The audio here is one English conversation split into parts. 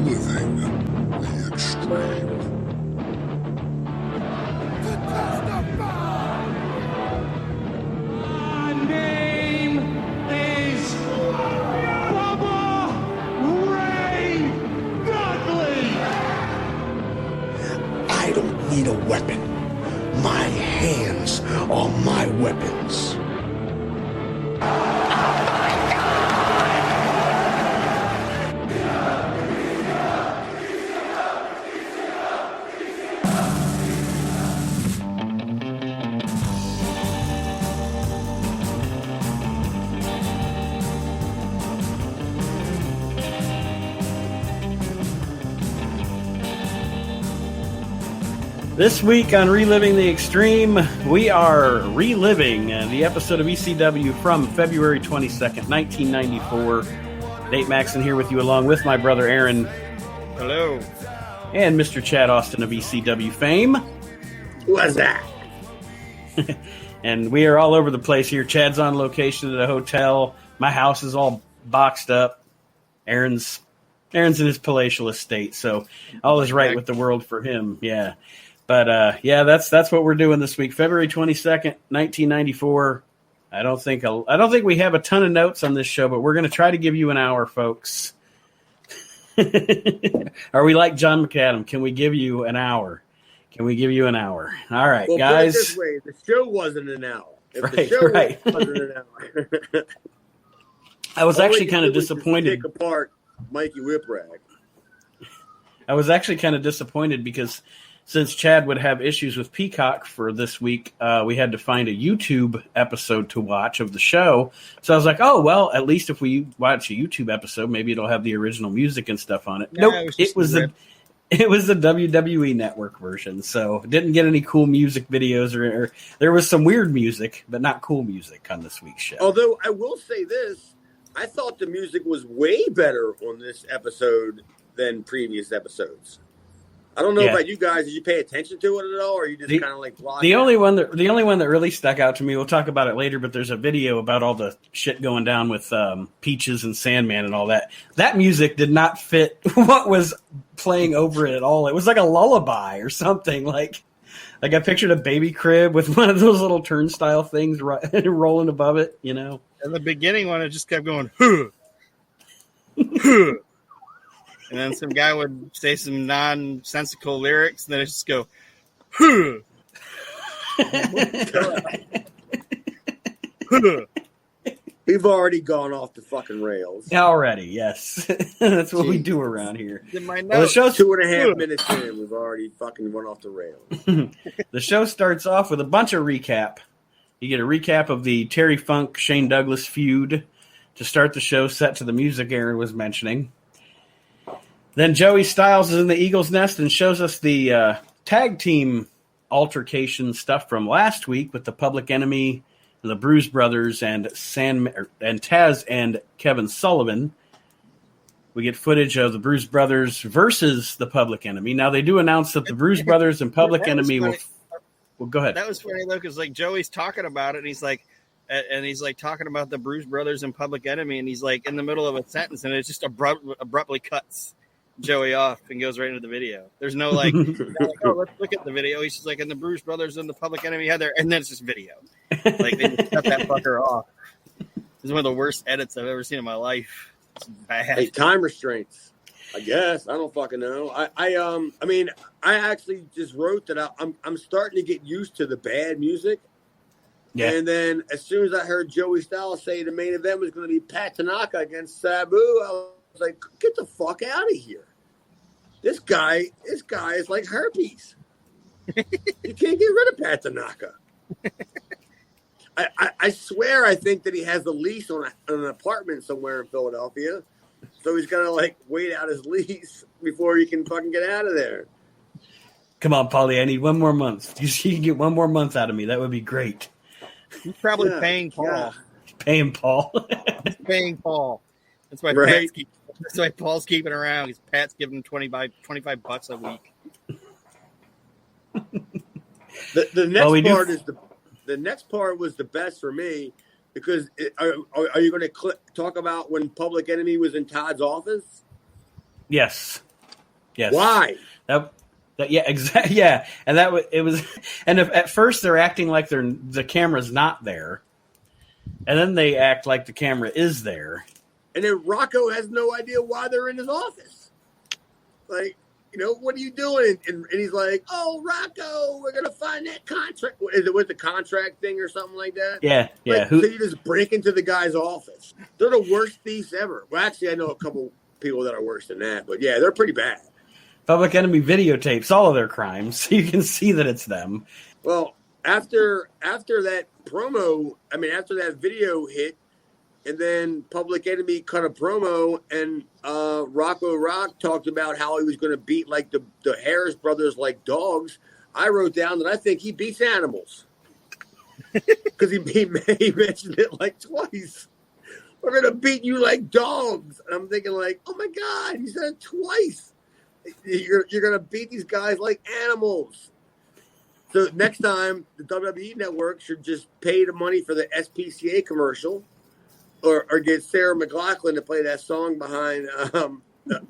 Reliving the Extreme. My name is Bubba Ray Dudley. I don't need a weapon. My hands are my weapons. This week on Reliving the Extreme, we are reliving the episode of ECW from February 22nd, 1994. Nate Maxon here with you along with my brother Aaron. Hello. And Mr. Chad Austin of ECW fame. What's that? And we are all over the place here. Chad's on location at a hotel. My house is all boxed up. Aaron's in his palatial estate, so all is right with the world for him. Yeah. But that's what we're doing this week. February 22nd, 1994. I don't think we have a ton of notes on this show, but we're going to try to give you an hour, folks. Are we like John McAdam? Can we give you an hour? All right, well, guys. Put it this way, the show wasn't an hour. If Right, the show right. wasn't an hour. I was actually kind of disappointed. Take apart Mikey Whiprag. I was actually kind of disappointed because since Chad would have issues with Peacock for this week, we had to find a YouTube episode to watch of the show. So I was like, oh, well, at least if we watch a YouTube episode, maybe it'll have the original music and stuff on it. Nope, it was the WWE Network version. So didn't get any cool music videos or there was some weird music, but not cool music on this week's show. Although I will say this, I thought the music was way better on this episode than previous episodes. I don't know about you guys. Did you pay attention to it at all, or you just kind of like blocked the only one that really stuck out to me? We'll talk about it later, but there's a video about all the shit going down with Peaches and Sandman and all that. That music did not fit what was playing over it at all. It was like a lullaby or something. Like I pictured a baby crib with one of those little turnstile things rolling above it. You know. And the beginning one, it just kept going. Huh. Huh. And then some guy would say some nonsensical lyrics, and then it just go, huh. Huh. We've already gone off the fucking rails. Already, yes. That's what we do around here. Well, the show's 2.5 minutes in, we've already fucking went off the rails. The show starts off with a bunch of recap. You get a recap of the Terry Funk, Shane Douglas feud to start the show, set to the music Aaron was mentioning. Then Joey Styles is in the Eagle's Nest and shows us the tag team altercation stuff from last week with the Public Enemy, the Bruise Brothers, and Taz and Kevin Sullivan. We get footage of the Bruise Brothers versus the Public Enemy. Now, they do announce that the Bruise Brothers and Public Enemy will... Well, go ahead. That was funny, though, because like Joey's talking about it, and he's like talking about the Bruise Brothers and Public Enemy, and he's like in the middle of a sentence, and it just abruptly cuts Joey off and goes right into the video. There's no like, oh, let's look at the video. He's just like, and the Bruise Brothers and the Public Enemy had their, and then it's just video. Like they just cut that fucker off. This is one of the worst edits I've ever seen in my life. It's bad. Hey, time restraints. I guess I don't fucking know. I mean, I actually just wrote that I'm starting to get used to the bad music. Yeah. And then as soon as I heard Joey Styles say the main event was going to be Pat Tananka against Sabu, I was like, get the fuck out of here. This guy is like herpes. You can't get rid of Pat Tanaka. I swear I think that he has a lease on an apartment somewhere in Philadelphia. So he's got to like wait out his lease before he can fucking get out of there. Come on, Paulie. I need one more month. You can get one more month out of me. That would be great. He's probably paying Paul. Yeah. Paying Paul. He's paying Paul. That's why right. That's why Paul's keeping around. Because Pat's giving him $25 a week. The next part is the next part was the best for me because are you going to talk about when Public Enemy was in Todd's office? Yes. Yes. Why? Yeah, exactly. Yeah, and it was. And at first they're acting like the camera's not there, and then they act like the camera is there. And then Rocco has no idea why they're in his office. Like, what are you doing? And he's like, "Oh, Rocco, we're gonna find that contract. Is it with the contract thing or something like that?" Yeah. So you just break into the guy's office. They're the worst thieves ever. Well, actually, I know a couple people that are worse than that, but yeah, they're pretty bad. Public Enemy videotapes all of their crimes, so you can see that it's them. Well, after that promo, after that video hit, and then Public Enemy cut a promo, and Rocco Rock talked about how he was going to beat like the Harris brothers like dogs. I wrote down that I think he beats animals because he mentioned it like twice. We're going to beat you like dogs. And I'm thinking like, oh my God, he said it twice. You're going to beat these guys like animals. So next time, the WWE Network should just pay the money for the SPCA commercial or get Sarah McLachlan to play that song behind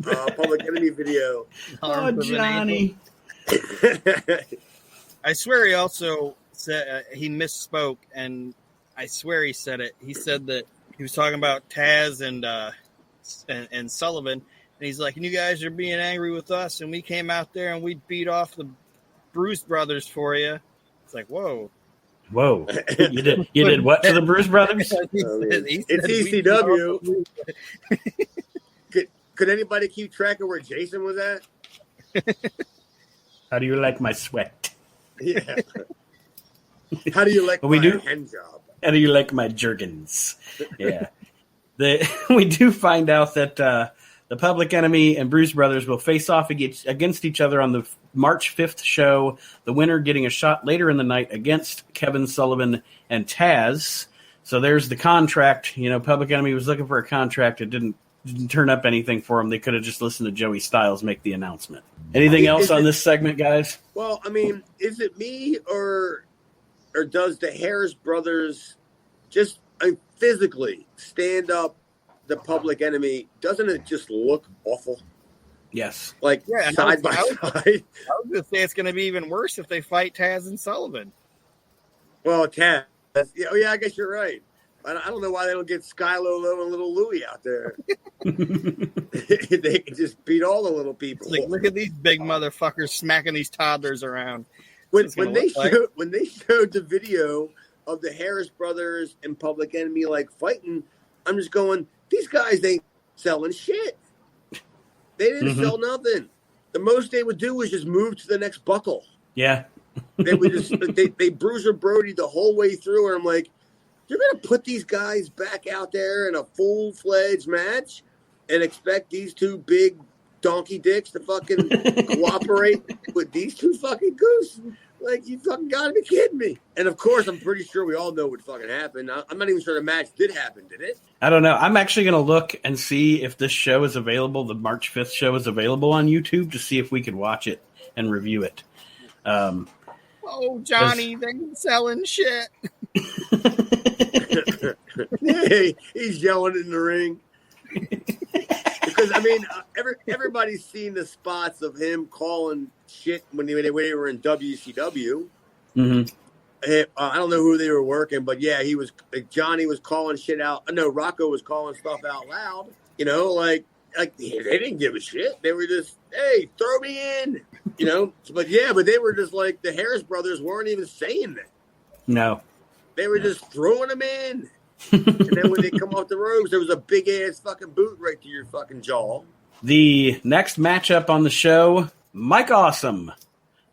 Public Enemy video. Oh, Johnny. I swear he also said he misspoke, and I swear he said it. He said that he was talking about Taz and Sullivan. And he's like, and you guys are being angry with us, and we came out there and we beat off the Bruce Brothers for you. It's like, whoa. You did what to the Bruce Brothers? It's ECW. Could anybody keep track of where Jason was at? How do you like my sweat? Yeah. How do you like my hand job? How do you like my jergens? Yeah. We do find out that the Public Enemy and Bruce Brothers will face off against each other on the March 5th show, the winner getting a shot later in the night against Kevin Sullivan and Taz. So there's the contract. Public Enemy was looking for a contract. It didn't turn up anything for them. They could have just listened to Joey Styles make the announcement. Anything else on this segment, guys? Well, is it me or does the Harris Brothers just physically stand up the Public Enemy? Doesn't it just look awful? Yes. Like side by side. I was going to say it's going to be even worse if they fight Taz and Sullivan. Well, Taz. Yeah, I guess you're right. I don't know why they don't get Sky Lolo and Little Louie out there. They can just beat all the little people. It's like, look at these big motherfuckers smacking these toddlers around. When they showed the video of the Harris Brothers and Public Enemy like fighting, I'm just going, these guys ain't selling shit. They didn't sell nothing. The most they would do was just move to the next buckle. Yeah. They would just they Bruiser Brody the whole way through, and I'm like, you're gonna put these guys back out there in a full-fledged match and expect these two big donkey dicks to fucking cooperate with these two fucking goose? Like, you fucking gotta be kidding me. And of course, I'm pretty sure we all know what fucking happened. I'm not even sure the match did happen, did it? I don't know. I'm actually going to look and see if this show is available. The March 5th show is available on YouTube to see if we could watch it and review it. Oh, Johnny, they're selling shit. Hey, he's yelling in the ring. Because, everybody's seen the spots of him calling shit when they were in WCW. Mm-hmm. I don't know who they were working, but yeah, Johnny was calling shit out. No, Rocco was calling stuff out loud. Like they didn't give a shit. They were just, hey, throw me in. But they were just like, the Harris Brothers weren't even saying that. No. They were just throwing them in. And then when they come off the ropes, there was a big ass fucking boot right to your fucking jaw. The next matchup on the show, Mike Awesome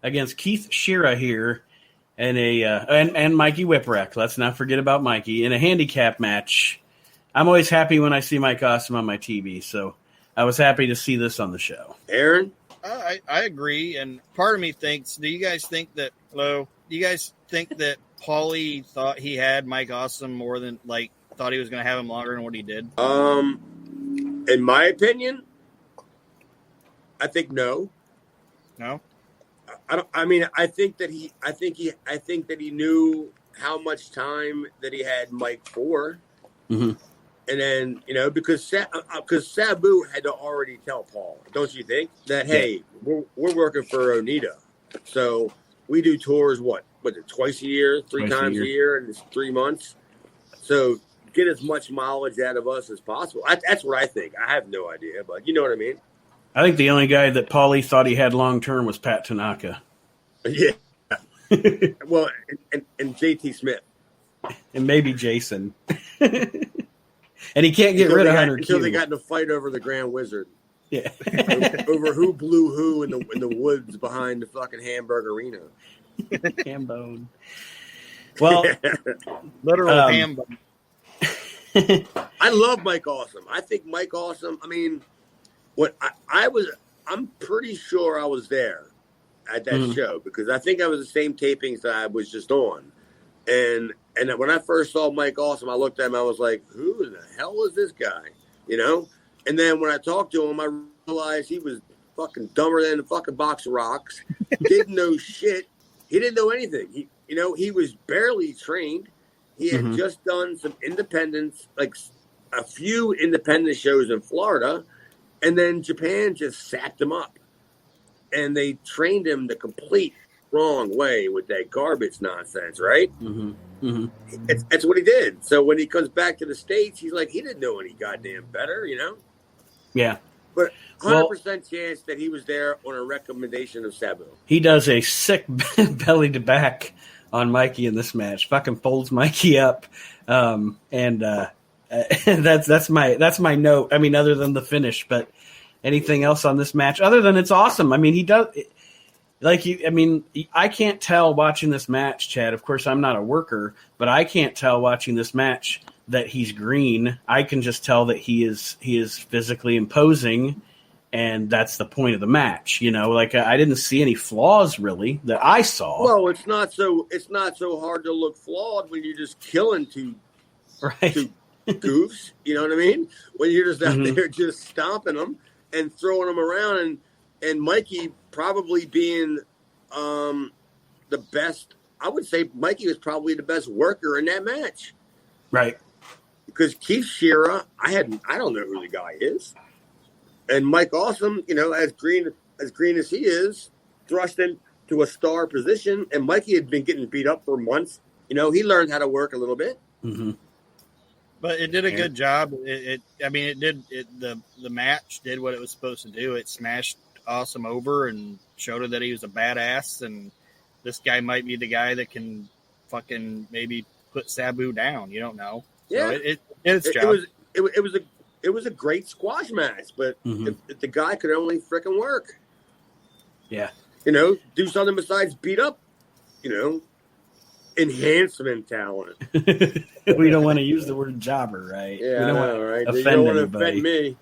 against Keith Shearer here, and and Mikey Whipwreck. Let's not forget about Mikey in a handicap match. I'm always happy when I see Mike Awesome on my TV, so I was happy to see this on the show. Aaron, I agree, and part of me thinks. Do you guys think that? Hello. Do you guys think that Paulie thought he had Mike Awesome more than thought he was going to have him longer than what he did? In my opinion, I think no. No. I think that he knew how much time that he had Mike for, And then, because Sabu had to already tell Paul, don't you think, that, hey, we're working for Onita. So we do tours, twice a year, three times a year, and it's 3 months. So get as much mileage out of us as possible. That's what I think. I have no idea, but you know what I mean? I think the only guy that Paulie thought he had long-term was Pat Tananka. Yeah. Well, and JT Smith. And maybe Jason. And he can't get rid of Hunter until they got in a fight over the Grand Wizard. Yeah. over who blew who in the woods behind the fucking Hamburg Arena. Hambone. Well, literal hambone. I love Mike Awesome. I think Mike Awesome. I mean, I'm pretty sure I was there at that show because I think I was the same tapings that I was just on, and when I first saw Mike Awesome, I looked at him. I was like, "Who the hell is this guy?" And then when I talked to him, I realized he was fucking dumber than a fucking box of rocks. Didn't know shit. He didn't know anything. He was barely trained. He had just done some independents, like a few independent shows in Florida, and then Japan just sapped him up. And they trained him the complete wrong way with that garbage nonsense, right? It's what he did. So when he comes back to the States, he's like, he didn't know any goddamn better, Yeah. But 100% chance that he was there on a recommendation of Sabu. He does a sick belly to back on Mikey in this match. Fucking folds Mikey up. And that's my note. I mean, other than the finish, but anything else on this match other than it's awesome. I mean, he does I can't tell watching this match, Chad. Of course, I'm not a worker, but I can't tell watching this match that he's green. I can just tell that he is physically imposing, and that's the point of the match. I didn't see any flaws really that I saw. Well, it's not so hard to look flawed when you're just killing two goofs. You know what I mean? When you're just out there just stomping them and throwing them around, and Mikey probably being the best. I would say Mikey was probably the best worker in that match. Right. Because Keith Shearer, I don't know who the guy is. And Mike Awesome, as green as he is, thrust into a star position. And Mikey had been getting beat up for months. He learned how to work a little bit. Mm-hmm. But it did a good job. The match did what it was supposed to do. It smashed Awesome over and showed her that he was a badass. And this guy might be the guy that can fucking maybe put Sabu down. You don't know. Yeah, so it did its job. It was a great squash match, but if the guy could only frickin' work. Yeah. Do something besides beat up, enhancement talent. We don't want to use the word jobber, right? Yeah, we don't want to right? You don't want to offend me.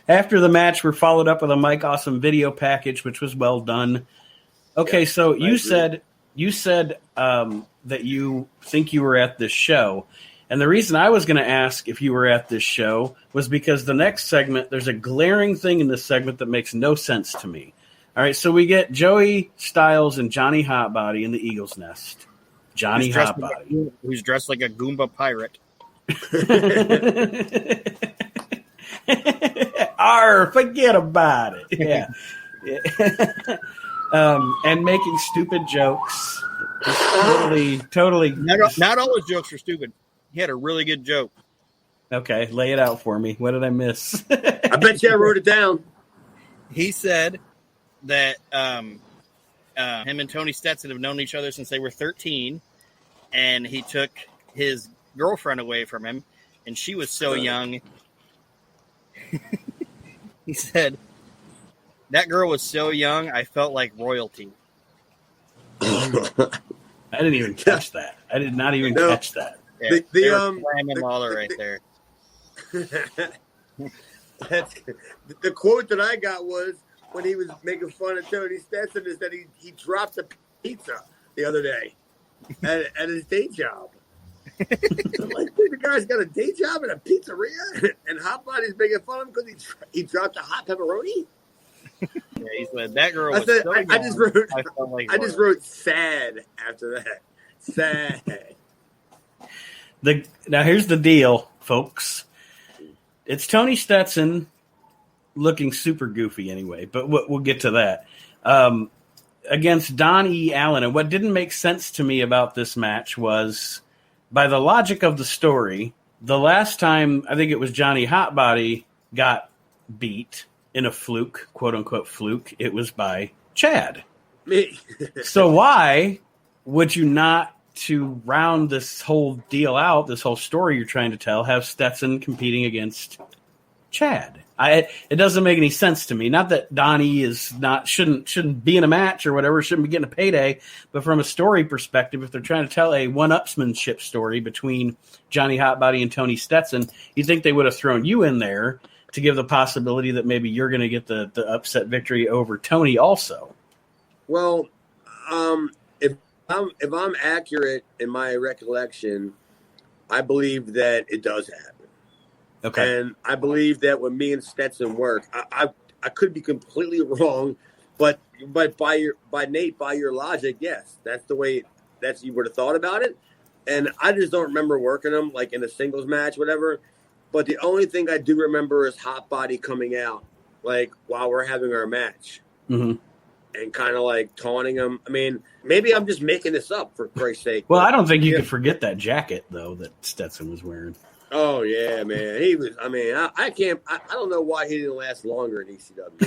After the match, we're followed up with a Mike Awesome video package, which was well done. Okay, so you said that you think you were at this show. And the reason I was going to ask if you were at this show was because the next segment, there's a glaring thing in this segment that makes no sense to me. All right, so we get Joey Styles and Johnny Hotbody in the Eagle's Nest. Johnny Hotbody. Who's dressed like a Goomba pirate. Arr, forget about it. Yeah. And making stupid jokes. Totally. Not all his jokes were stupid. He had a really good joke. Okay, lay it out for me. What did I miss? I bet you I wrote it down. He said that him and Tony Stetson have known each other since they were 13, and he took his girlfriend away from him, and she was so young. He said, that girl was so young, I felt like royalty. I didn't even catch that. I did not even catch that. Yeah, the Lawler right there. The quote that I got was when he was making fun of Tony Stetson is that he dropped a pizza the other day at his day job. I'm like, dude, the guy's got a day job at a pizzeria, and Hotbody's making fun of him because he dropped a hot pepperoni. Yeah, he said that girl. Was so young, I just wrote sad after that. Sad. Now here's the deal folks. It's Tony Stetson looking super goofy anyway, but we'll get to that. Against Don E. Allen. And what didn't make sense to me about this match was, by the logic of the story, the last time I think it was Johnny Hotbody got beat in a fluke, quote unquote fluke, it was by Chad. Me. So why would you not, to round this whole deal out, this whole story you're trying to tell, have Stetson competing against Chad? It doesn't make any sense to me. Not that Donnie shouldn't be in a match or whatever, shouldn't be getting a payday, but from a story perspective, if they're trying to tell a one-upsmanship story between Johnny Hotbody and Tony Stetson, you think they would have thrown you in there to give the possibility that maybe you're going to get the upset victory over Tony also. Well, if I'm accurate in my recollection, I believe that it does happen. Okay. And I believe that when me and Stetson work, I could be completely wrong, but by your logic, yes, that's the way you would have thought about it. And I just don't remember working them like in a singles match, whatever. But the only thing I do remember is Hotbody coming out like while we're having our match. Mm-hmm. And kind of like taunting him. I mean, maybe I'm just making this up for Christ's sake. Well, I don't think you could forget that jacket though that Stetson was wearing. Oh yeah, man. He was. I mean, I can't. I don't know why he didn't last longer in ECW.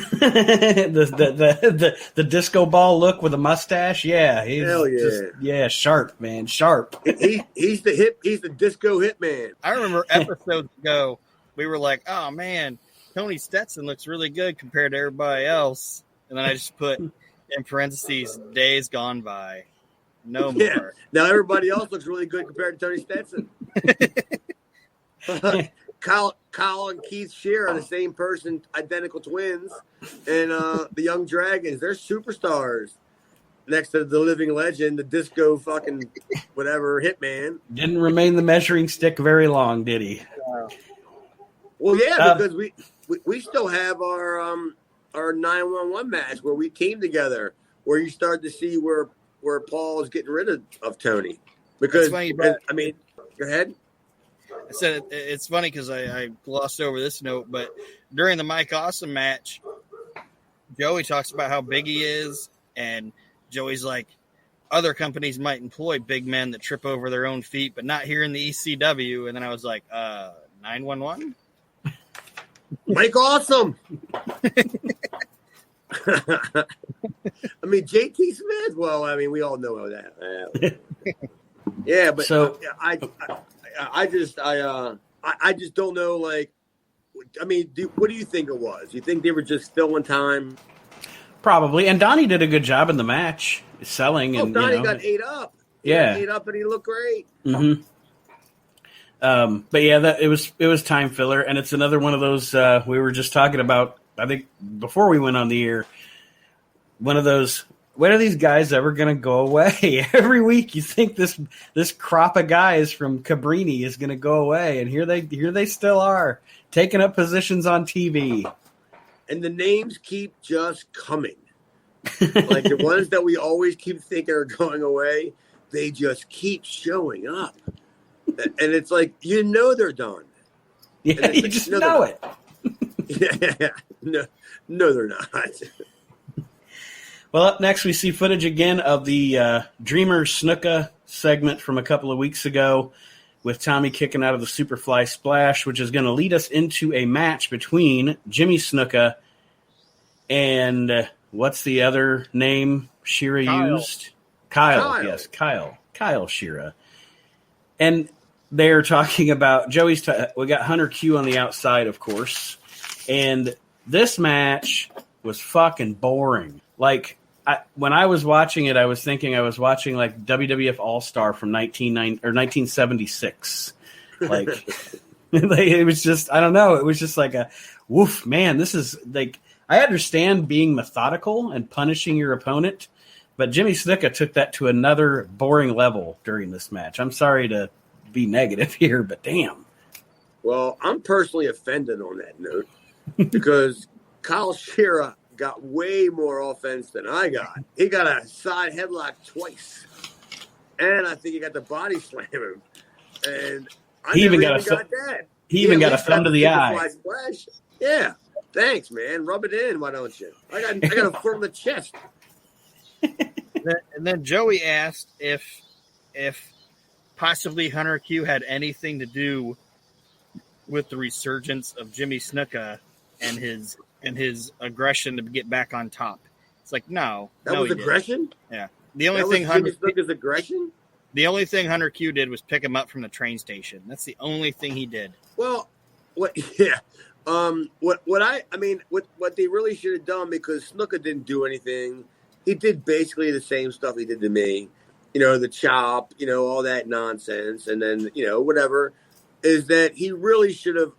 the disco ball look with a mustache. Yeah, he's hell yeah, sharp, man, sharp. He's the disco hitman. I remember episodes ago we were like, oh man, Tony Stetson looks really good compared to everybody else. And then I just put in parentheses, days gone by. No more. Yeah. Now everybody else looks really good compared to Tony Stetson. Kyle and Keith Shear are the same person, identical twins. And the Young Dragons, they're superstars. Next to the living legend, the disco fucking whatever hitman. Didn't remain the measuring stick very long, did he? Well, yeah, because we still have our 911 match where we team together, where you start to see where Paul is getting rid of Tony. Because I mean, go ahead. I said it's funny because I glossed over this note, but during the Mike Awesome match, Joey talks about how big he is, and Joey's like, other companies might employ big men that trip over their own feet, but not here in the ECW. And then I was like, 911? Mike Awesome. I mean, JT Smith. Well, I mean, we all know that. Yeah, but so I just don't know. Like, I mean, what do you think it was? You think they were just filling time? Probably. And Donnie did a good job in the match, selling. And Donnie got ate up. He got ate up, and he looked great. Mm-hmm. But yeah, it was time filler, and it's another one of those we were just talking about. I think before we went on the air, one of those. When are these guys ever going to go away? Every week, you think this crop of guys from Cabrini is going to go away, and here they still are, taking up positions on TV. And the names keep just coming. Like the ones that we always keep thinking are going away, they just keep showing up. And it's like, they're done. Yeah, you just know it. Yeah. No, they're not. Well, up next, we see footage again of the Dreamer Snuka segment from a couple of weeks ago with Tommy kicking out of the Superfly Splash, which is going to lead us into a match between Jimmy Snuka and what's the other name Shira used? Kyle. Yes, Kyle Shira. And they're talking about we got Hunter Q on the outside, of course. And this match was fucking boring. Like, when I was watching it, I was thinking I was watching like WWF All-Star from 1976. Like, it was just, I don't know. It was just like a woof, man. This is like, I understand being methodical and punishing your opponent, but Jimmy Snuka took that to another boring level during this match. I'm sorry to be negative here, but damn. Well, I'm personally offended on that note because Kyle Shira got way more offense than I got. He got a side headlock twice. And I think he got the body slam him. And He even got that. He even got a thumb to the eye. Splash. Yeah. Thanks, man. Rub it in, why don't you? I got a foot on the chest. And then Joey asked if possibly Hunter Q had anything to do with the resurgence of Jimmy Snuka and his aggression to get back on top. It's like, no. That was aggression? Yeah. The only thing Jimmy Snuka's aggression? The only thing Hunter Q did was pick him up from the train station. That's the only thing he did. Well, what they really should have done, because Snuka didn't do anything. He did basically the same stuff he did to me. The chop, all that nonsense, and then, whatever, is that he really should have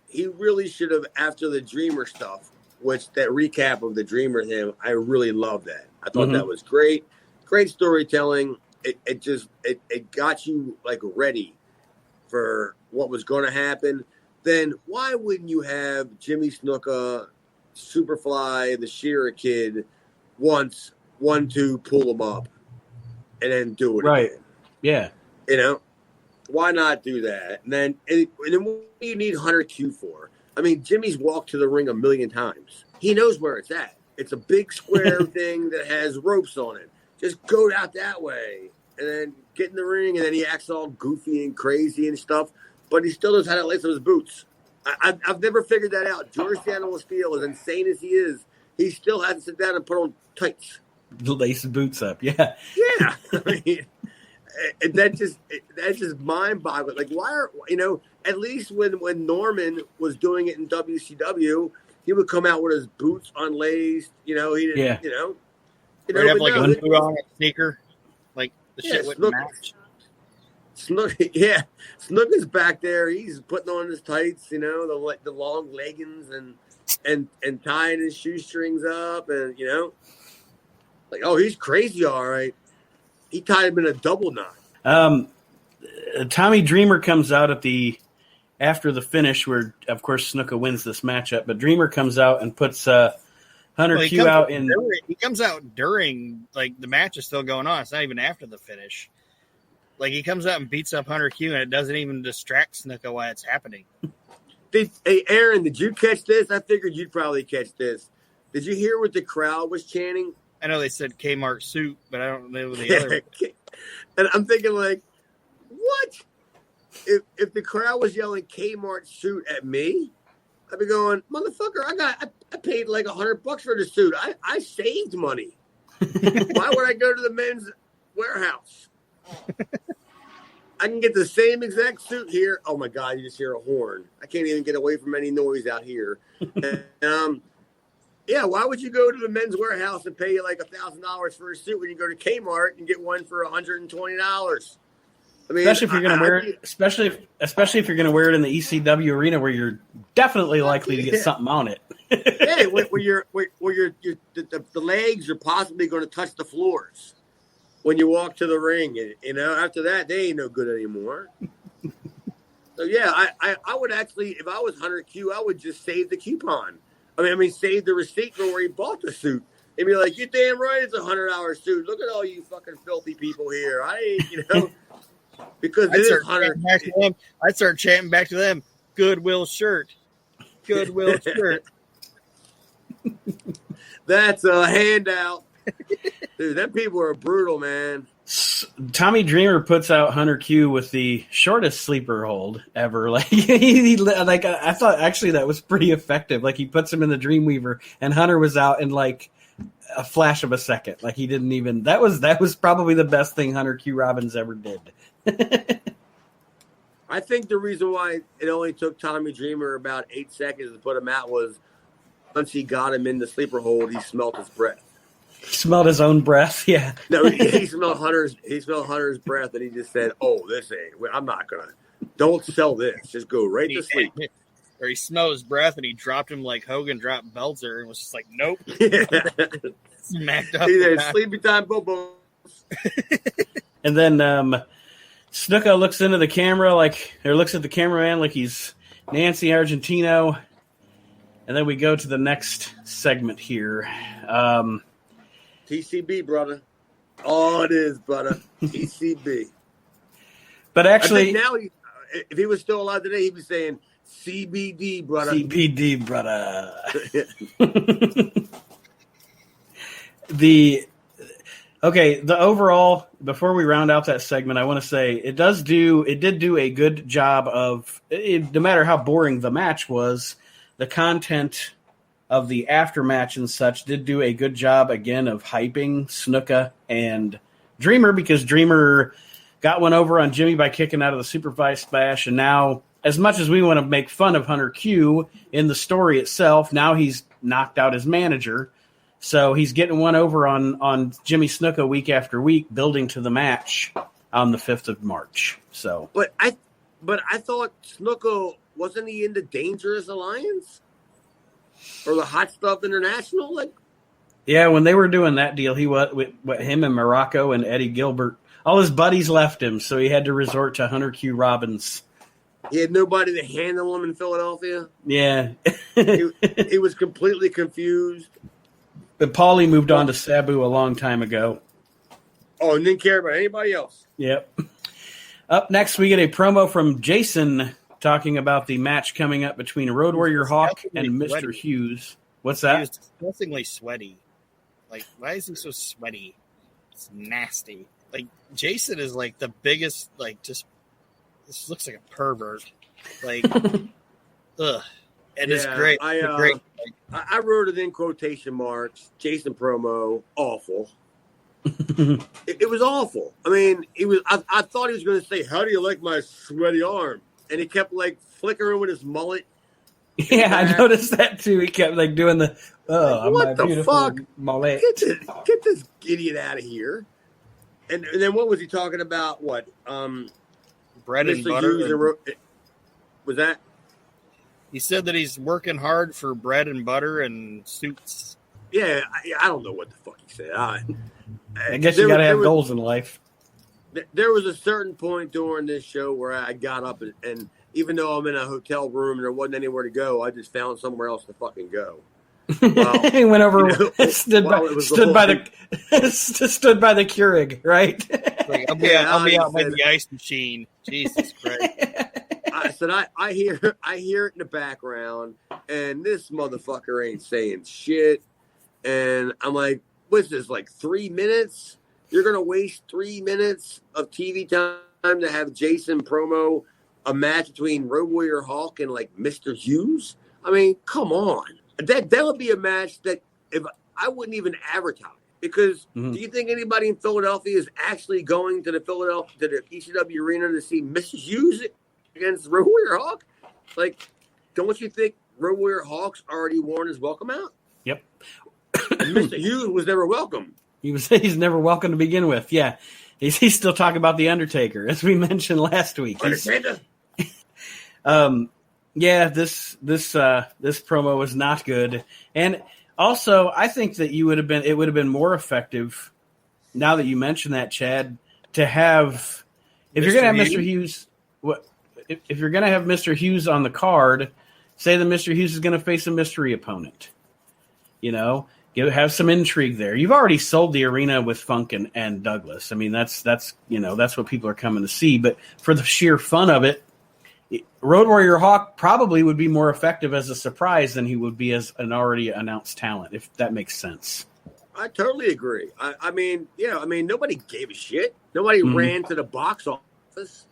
after the Dreamer stuff, which that recap of the Dreamer him, I really loved that. I thought that was great. Great storytelling. It got you like ready for what was going to happen. Then why wouldn't you have Jimmy Snuka, Superfly, the Shearer kid, one, two, pull him up, and then do it again? Yeah. Why not do that? And then what do you need Hunter Q for? I mean, Jimmy's walked to the ring 1,000,000 times. He knows where it's at. It's a big square thing that has ropes on it. Just go out that way and then get in the ring, and then he acts all goofy and crazy and stuff, but he still knows how to lace up his boots. I've never figured that out. George Animal Steel, as insane as he is, he still has to sit down and put on tights. Lace the boots up, yeah. Yeah. I mean, that's just mind-boggling. Like, why are, at least when Norman was doing it in WCW, he would come out with his boots unlaced. He didn't, He'd have like a boot on a sneaker. Like, the shit wouldn't match. Snuka's back there. He's putting on his tights, the long leggings and tying his shoestrings up, and like, oh, he's crazy, all right. He tied him in a double knot. Tommy Dreamer comes out after the finish, where of course Snuka wins this matchup, but Dreamer comes out and puts Hunter Q out in. He comes out during, like, the match is still going on. It's not even after the finish. Like, he comes out and beats up Hunter Q, and it doesn't even distract Snuka while it's happening. Hey, Aaron, did you catch this? I figured you'd probably catch this. Did you hear what the crowd was chanting? I know they said Kmart suit, but I don't know the other. And I'm thinking, like, what? If the crowd was yelling Kmart suit at me, I'd be going, motherfucker, I paid like $100 for the suit. I saved money. Why would I go to the men's warehouse? I can get the same exact suit here. Oh my God, you just hear a horn. I can't even get away from any noise out here. And, yeah, why would you go to the men's warehouse and pay like $1,000 for a suit when you go to Kmart and get one for $120? I mean, especially if you're going to wear it, especially if you're going to wear it in the ECW arena, where you're definitely likely to get something on it. Yeah, where the legs are possibly going to touch the floors when you walk to the ring. After that, they ain't no good anymore. So yeah, I would actually, if I was Hunter Q, I would just save the coupon. I mean, save the receipt for where he bought the suit. And be like, you're damn right, it's $100 suit. Look at all you fucking filthy people here. Because it is Hunter. I'd start chanting back to them, Goodwill shirt. Goodwill shirt. That's a handout. Dude, them people are brutal, man. Tommy Dreamer puts out Hunter Q with the shortest sleeper hold ever. Like, I thought actually that was pretty effective. Like, he puts him in the Dreamweaver, and Hunter was out in like a flash of a second. Like, he didn't even. That was probably the best thing Hunter Q Robbins ever did. I think the reason why it only took Tommy Dreamer about 8 seconds to put him out was once he got him in the sleeper hold, he smelled his breath. He smelled his own breath, yeah. No, he smelled Hunter's breath, and he just said, "Oh, this ain't. I'm not gonna. Don't sell this. Just go right to sleep." Or he smelled his breath, and he dropped him like Hogan dropped Belzer, and was just like, "Nope." Smacked up. He said, "Sleepy time, Bobo." And then Snuka looks into the camera looks at the cameraman like he's Nancy Argentino, and then we go to the next segment here. TCB, brother. Oh, it is, brother. TCB. But actually, now if he was still alive today, he'd be saying CBD, brother. CBD, brother. The overall, before we round out that segment, I want to say it did do a good job of, no matter how boring the match was, the content of the aftermatch and such did do a good job again of hyping Snuka and Dreamer, because Dreamer got one over on Jimmy by kicking out of the Supervised Splash, and now, as much as we want to make fun of Hunter Q in the story itself, now he's knocked out his manager. So he's getting one over on Jimmy Snuka week after week, building to the match on the 5th of March. So, but I thought Snuka, wasn't he in the Dangerous Alliance or the Hot Stuff International? Like, yeah, when they were doing that deal, he was with him and Morocco and Eddie Gilbert. All his buddies left him, so he had to resort to Hunter Q. Robbins. He had nobody to handle him in Philadelphia. Yeah, he was completely confused. But Paulie moved on to Sabu a long time ago. Oh, and didn't care about anybody else. Yep. Up next, we get a promo from Jason talking about the match coming up between Road Warrior Hawk and Mr. Hughes. What's that? He was disgustingly sweaty. Like, why is he so sweaty? It's nasty. Like, Jason is like the biggest, like, just, this looks like a pervert. Like, ugh. And it's great. I wrote it in quotation marks. Jason promo, awful. It was awful. I mean, I thought he was going to say, "How do you like my sweaty arm?" And he kept like flickering with his mullet. Yeah, I noticed that too. He kept like doing the what my the fuck? mullet. Get this idiot out of here. And then what was he talking about? What? Bread and butter. Was that? He said that he's working hard for bread and butter and suits. Yeah, I don't know what the fuck he said. I guess you got to have goals in life. There was a certain point during this show where I got up and even though I'm in a hotel room and there wasn't anywhere to go, I just found somewhere else to fucking go. Well, he went over, stood by the Keurig, right? Like, I'll be out by the ice machine. Jesus Christ. I said, I hear it in the background, and this motherfucker ain't saying shit. And I'm like, what's this, like 3 minutes? You're going to waste 3 minutes of TV time to have Jason promo a match between Road Warrior Hawk and, like, Mr. Hughes? I mean, come on. That would be a match that if I wouldn't even advertise. Because do you think anybody in Philadelphia is actually going to the ECW arena to see Mr. Hughes against Road Warrior Hawk? Like, don't you think Road Warrior Hawk's already worn his welcome out? Yep. And Mr. Hughes was never welcome. He's never welcome to begin with. Yeah. He's still talking about The Undertaker, as we mentioned last week. Undertaker? Yeah, this promo was not good. And also, I think that it would have been more effective, now that you mention that, Chad, to have, if you're going to have Mr. Hughes, if you're going to have Mr. Hughes on the card, say that Mr. Hughes is going to face a mystery opponent. You know, have some intrigue there. You've already sold the arena with Funk and Douglas. I mean, that's what people are coming to see. But for the sheer fun of it, Road Warrior Hawk probably would be more effective as a surprise than he would be as an already announced talent, if that makes sense. I totally agree. I mean, nobody gave a shit. Nobody ran to the box office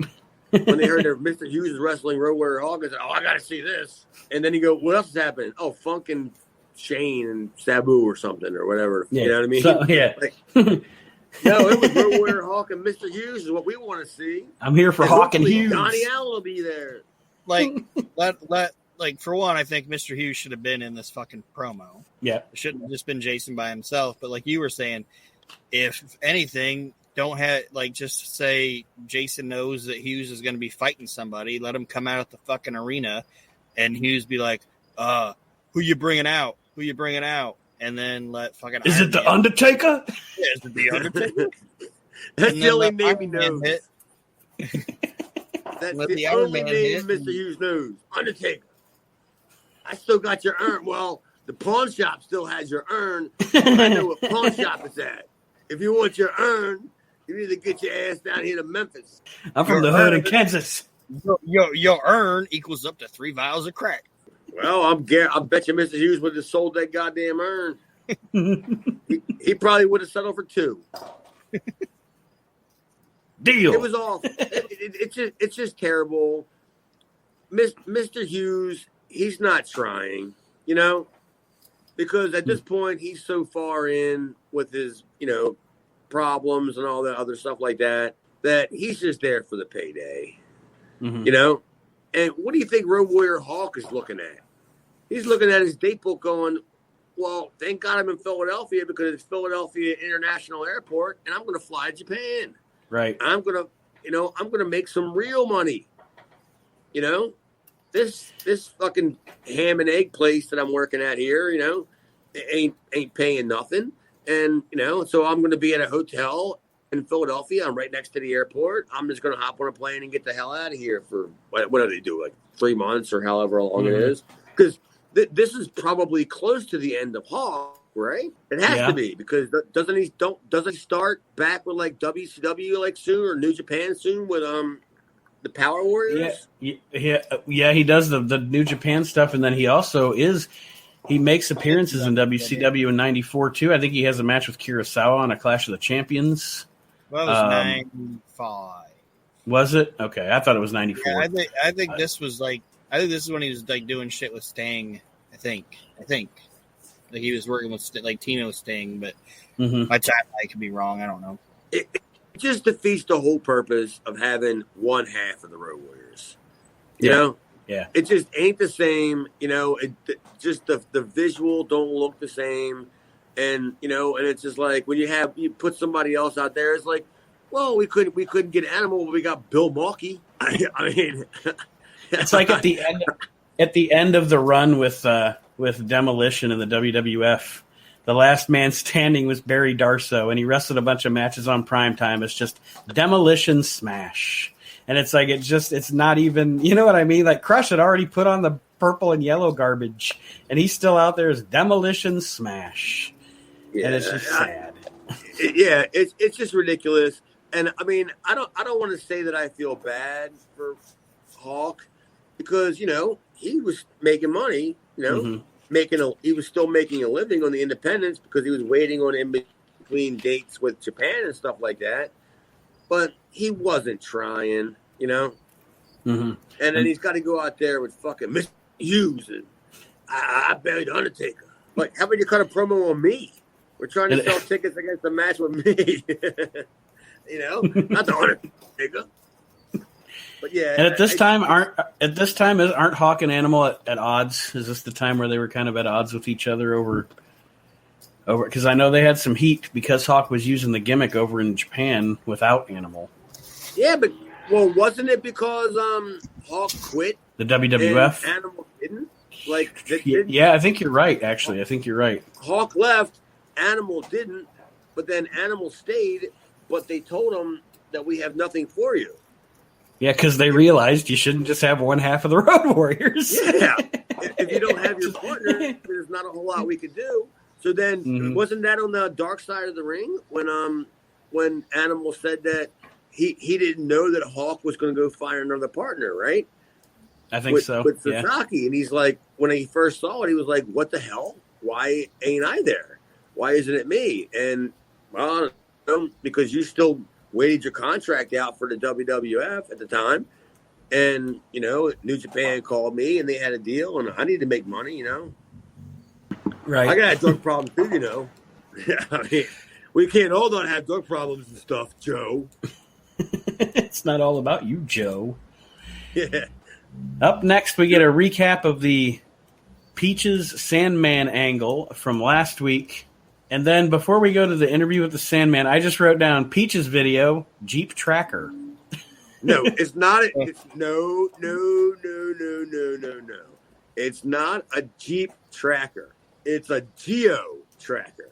when they heard that Mr. Hughes is wrestling Road Warrior Hawk. They said, "Oh, I got to see this." And then you go, "What else is happening?" "Oh, Funk and Shane and Sabu or something or whatever." Yeah. You know what I mean? So, yeah. Like, no, it was Road Warrior Hawk and Mr. Hughes is what we want to see. I'm here for Hawk and Hughes. Donnie Allen will be there. Like, like for one, I think Mr. Hughes should have been in this fucking promo. Yeah, it shouldn't have just been Jason by himself. But like you were saying, if anything, don't have just say Jason knows that Hughes is going to be fighting somebody. Let him come out at the fucking arena, and Hughes be like, "Who you bringing out? Who you bringing out?" And then let fucking is it the Undertaker? Yeah, is it the Undertaker? That's the only name he knows. That's the only name Mr. Hughes knows. Undertaker. I still got your urn. Well, the pawn shop still has your urn. I know what pawn shop it's at. If you want your urn, you need to get your ass down here to Memphis. I'm from the hood in Kansas. Your earn equals up to 3 vials of crack. Well, I bet you Mr. Hughes would have sold that goddamn urn. he probably would have settled for 2. Deal. It was all. It's just terrible. Mr. Hughes, he's not trying, because at this point he's so far in with his, problems and all that other stuff like that he's just there for the payday, And what do you think Road Warrior Hawk is looking at? He's looking at his date book going, well, thank God I'm in Philadelphia because it's Philadelphia International Airport, and I'm going to fly to Japan. Right. I'm going to make some real money. This fucking ham and egg place that I'm working at here, ain't paying nothing. And, so I'm going to be at a hotel in Philadelphia. I'm right next to the airport. I'm just going to hop on a plane and get the hell out of here for, what do they do, like 3 months or however long it is? Because this is probably close to the end of Hawk, right? It has to be, because doesn't he start back with like WCW like soon, or New Japan soon with the Power Warriors? Yeah, he does the New Japan stuff, and then he also he makes appearances in WCW in '94 too. I think he has a match with Kurosawa on a Clash of the Champions. Well, it was 95. Was it? Okay, I thought it was 94. Yeah, I think this was like, I think this is when he was like doing shit with Sting. I think like he was working with like Tino Sting, but I could be wrong. I don't know. It just defeats the whole purpose of having one half of the Road Warriors. You know? Yeah. It just ain't the same. Just the visual don't look the same. And, and it's just like when you put somebody else out there, it's like, well, we couldn't get Animal, but we got Bill Maulke. I mean, it's like at the end of the run with Demolition in the WWF. The last man standing was Barry Darso, and he wrestled a bunch of matches on primetime. It's just Demolition Smash. And it's like, it's not even, you know what I mean? Like Crush had already put on the purple and yellow garbage, and he's still out there as Demolition Smash. Yeah, and it's just sad. It's just ridiculous. And I mean, I don't want to say that I feel bad for Hawk, because, he was making money, he was still making a living on the independents because he was waiting on in between dates with Japan and stuff like that. But he wasn't trying, And then he's got to go out there with fucking Mr. Hughes and I buried the Undertaker. Like, how about you cut a promo on me? We're trying to sell tickets against a match with me. Not the Undertaker. But yeah. And at this time, aren't Hawk and Animal at odds? Is this the time where they were kind of at odds with each other over? Because I know they had some heat because Hawk was using the gimmick over in Japan without Animal. Yeah, but wasn't it because Hawk quit the WWF? And Animal didn't. Yeah, I think you're right. Actually, I think you're right. Hawk left, Animal didn't, but then Animal stayed. But they told him that we have nothing for you. Yeah, because they realized you shouldn't just have one half of the Road Warriors. Yeah, if you don't have your partner, there's not a whole lot we could do. So then, wasn't that on the dark side of the ring when Animal said that he didn't know that Hawk was going to go find another partner, right? I think so. With Sasaki, and he's like, when he first saw it, he was like, "What the hell? Why ain't I there? Why isn't it me?" And well, because you still waited your contract out for the WWF at the time, and New Japan called me and they had a deal, and I need to make money, Right. I got a drug problem too, I mean, we can't all not have drug problems and stuff, Joe. It's not all about you, Joe. Yeah. Up next, we get a recap of the Peaches Sandman angle from last week. And then before we go to the interview with the Sandman, I just wrote down Peach's video, Jeep Tracker. No, it's not. It's no. It's not a Jeep Tracker. It's a Geo Tracker.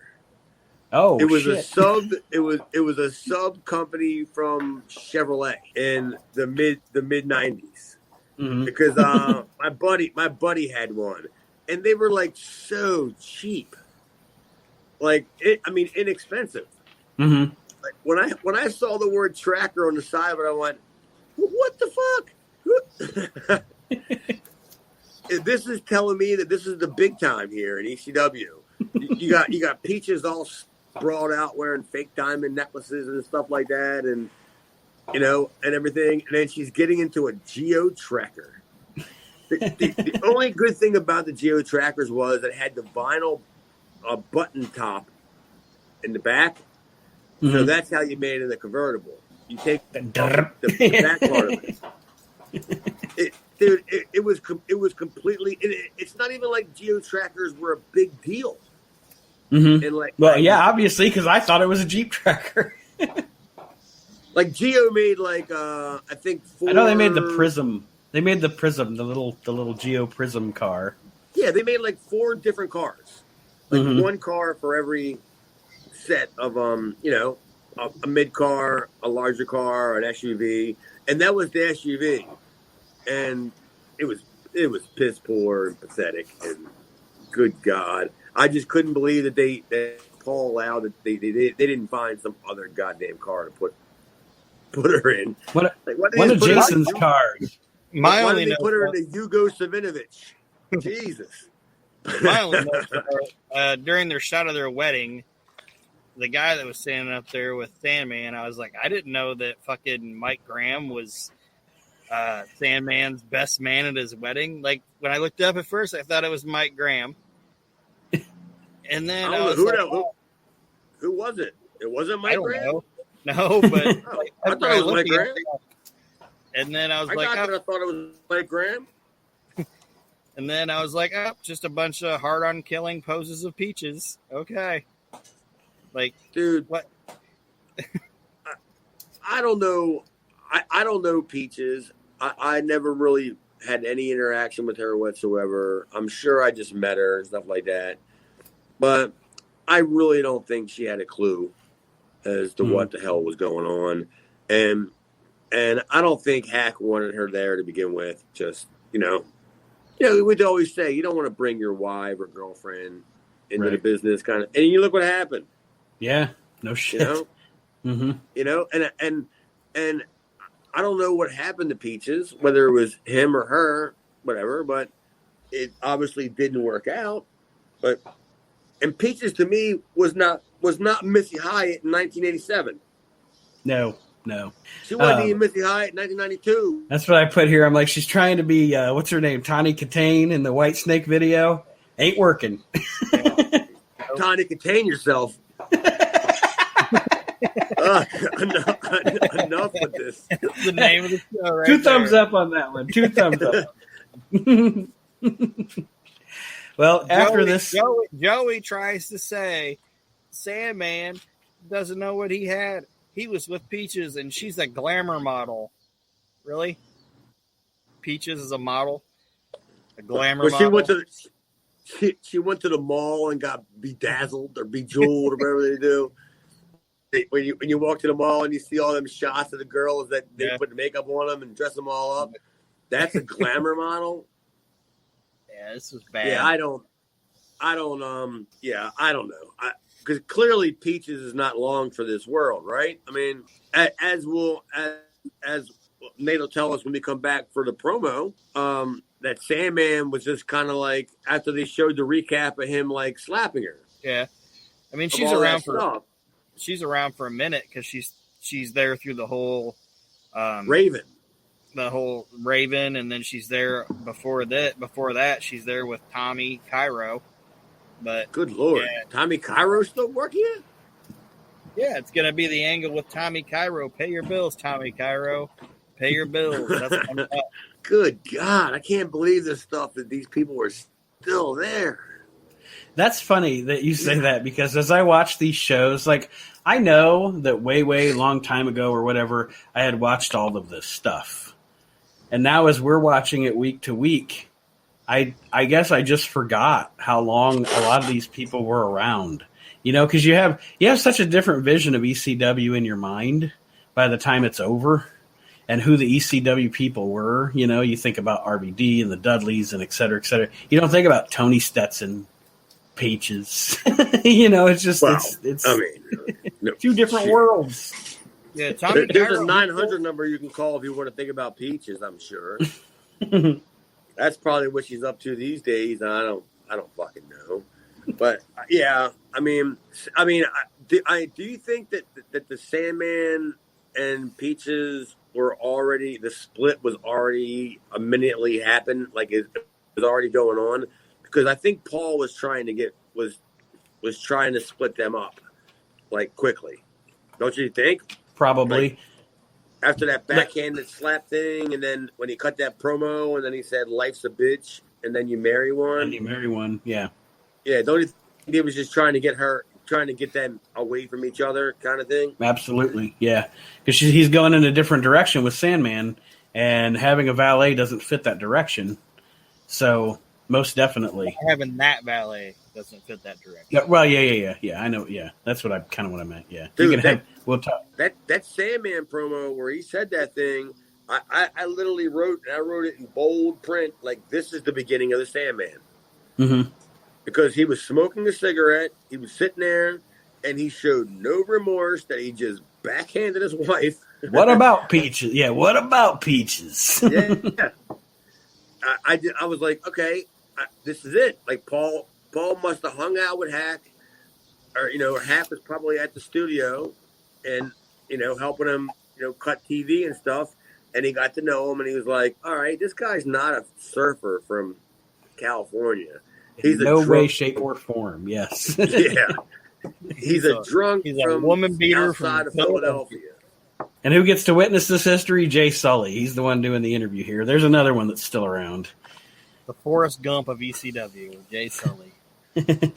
Oh, it was shit. a sub. It was a sub company from Chevrolet in the mid '90s. Because my buddy had one, and they were like so cheap. Like inexpensive. Like when I saw the word tracker on the side of it, I went, "What the fuck? Who This is telling me that this is the big time here in ECW. You got Peaches all sprawled out wearing fake diamond necklaces and stuff like that, and and everything. And then she's getting into a Geo Tracker. The only good thing about the Geo Trackers was it had the vinyl button top in the back. Mm-hmm. So that's how you made it a convertible. You take the back part of it. It was completely. It's not even like Geo Trackers were a big deal. Mm-hmm. And obviously, because I thought it was a Jeep Tracker. Like Geo made I think 4. I know they made the Prism. They made the Prism, the little Geo Prism car. Yeah, they made 4 different cars. Mm-hmm. One car for every set of a mid car, a larger car, an SUV, and that was the SUV. And it was piss poor and pathetic, and good God, I just couldn't believe that Paul allowed that they didn't find some other goddamn car to put her in. One of Jason's cars. Why did they put her in the Yugo Savinovich? Jesus. My only note, during their shot of their wedding, the guy that was standing up there with Sandman, I was like, I didn't know that fucking Mike Graham was Sandman's best man at his wedding. Like, when I looked up at first, I thought it was Mike Graham. And then I was who was it? It wasn't Mike Graham? Know. No, but I thought it was Mike Graham. And then I was I thought it was Mike Graham. And then I was like, just a bunch of hard-on killing poses of Peaches. Okay. Dude, what? I don't know. I don't know Peaches. I never really had any interaction with her whatsoever. I'm sure I just met her and stuff like that. But I really don't think she had a clue as to what the hell was going on. And I don't think Hack wanted her there to begin with. Just, we'd always say, you don't want to bring your wife or girlfriend into the business kind of. And you look what happened. Yeah, no shit. Mm-hmm. And I don't know what happened to Peaches, whether it was him or her, whatever, but it obviously didn't work out. And Peaches to me was not Missy Hyatt in 1987. No. She wasn't even Missy Hyatt in 1992. That's what I put here. I'm like, she's trying to be what's her name, Tawny Kitaen in the White Snake video. Ain't working. Tawny Kitaen yourself. Enough with this. That's the name of the show, right? 2 thumbs up on that one. 2 thumbs up. Well, after this, Joey tries to say Sandman doesn't know what he had. He was with Peaches, and she's a glamour model. Really? Peaches is a model, a glamour model. She went to the mall and got bedazzled or bejeweled or whatever they do. When you walk to the mall and you see all them shots of the girls that they put the makeup on them and dress them all up, that's a glamour model. Yeah, this was bad. Yeah, I don't know. Because clearly Peaches is not long for this world, right? I mean, as Nate will tell us when we come back for the promo, that Sandman was just kind of like, after they showed the recap of him like slapping her. Yeah. I mean, she's around for a minute because she's there through the whole Raven. The whole Raven, and then she's there before that she's there with Tommy Cairo. But good Lord, Tommy Cairo still working yet? Yeah, it's gonna be the angle with Tommy Cairo. Pay your bills, Tommy Cairo. Pay your bills. That's what I'm about. Good God, I can't believe this stuff that these people are still there. That's funny that you say that, because as I watch these shows, like, I know that way long time ago or whatever, I had watched all of this stuff. And now as we're watching it week to week, I guess I just forgot how long a lot of these people were around. Because you have such a different vision of ECW in your mind by the time it's over, and who the ECW people were. You think about RVD and the Dudleys and et cetera, et cetera. You don't think about Tony Stetson, Peaches. It's just, it's 2 different worlds. Yeah, Tommy. There's a 900 number you can call if you want to think about peaches. I'm sure. That's probably what she's up to these days. I don't fucking know. But yeah, I mean, do you think that the Sandman and Peaches were already, the split was already immediately happened, like it was already going on? Because I think Paul was trying to was trying to split them up like quickly. Don't you think? Probably. Like, after that backhanded slap thing, and then when he cut that promo, and then he said, "Life's a bitch," and then you marry one. And you marry one, yeah. Yeah, don't you think he was just trying to get them away from each other, kind of thing? Absolutely, yeah. Because he's going in a different direction with Sandman, and having a valet doesn't fit that direction. So most definitely, having that valet doesn't fit that direction. Yeah, well, yeah. I know, yeah. That's what I meant. Yeah, Dude, we'll talk. That Sandman promo where he said that thing, I literally wrote it in bold print, like this is the beginning of the Sandman. Mm-hmm. Because he was smoking a cigarette, he was sitting there, and he showed no remorse that he just backhanded his wife. What about Peaches? Yeah, what about Peaches? Yeah. I was like, okay, this is it. Like Paul must have hung out with Hack, or Hack was probably at the studio, and helping him, cut TV and stuff. And he got to know him, and he was like, all right, this guy's not a surfer from California. He's no way, shape, or form. Yes. Yeah. He's a drunk. He's a woman beater outside of Philadelphia. And who gets to witness this history? Jay Sully. He's the one doing the interview here. There's another one that's still around. The Forrest Gump of ECW, Jay Sully.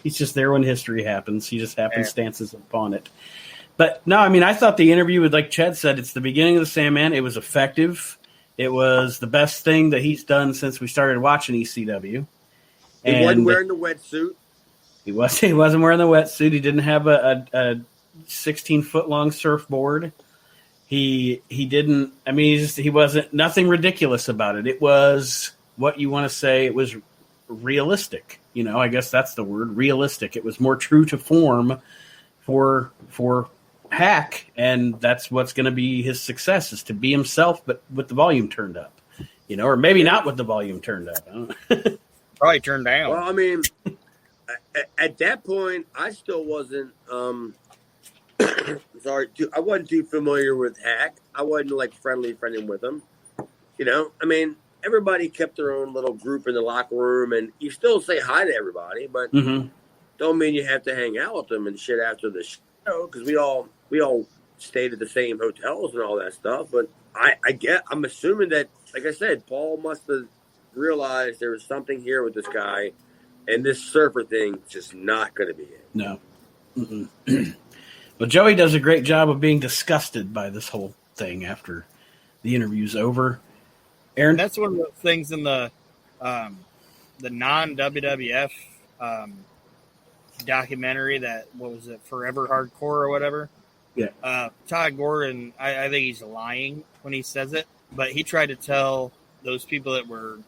He's just there when history happens. He just happenstances upon it. But no, I mean, I thought the interview with, like Ched said, it's the beginning of the Sandman. It was effective. It was the best thing that he's done since we started watching ECW. He wasn't wearing the wetsuit. He wasn't wearing the wetsuit. He didn't have a 16-foot long surfboard. He didn't. I mean, he wasn't nothing ridiculous about it. It was what you want to say. It was realistic. I guess that's the word, realistic. It was more true to form for Hack, and that's what's going to be his success, is to be himself, but with the volume turned up. Or maybe not with the volume turned up. I don't know. Probably turned down. Well, I mean, at that point, I still wasn't. Sorry, I wasn't too familiar with Hack. I wasn't like friending with him. I mean, everybody kept their own little group in the locker room, and you still say hi to everybody, but don't mean you have to hang out with them and shit after the show, because we all stayed at the same hotels and all that stuff. But I'm assuming that, like I said, Paul must have realized there was something here with this guy, and this surfer thing just not going to be it. No. Well, Joey does a great job of being disgusted by this whole thing after the interview's over. Aaron, that's one of the things in the non-WWF documentary, that, what was it, Forever Hardcore or whatever? Yeah. Todd Gordon, I think he's lying when he says it, but he tried to tell those people that were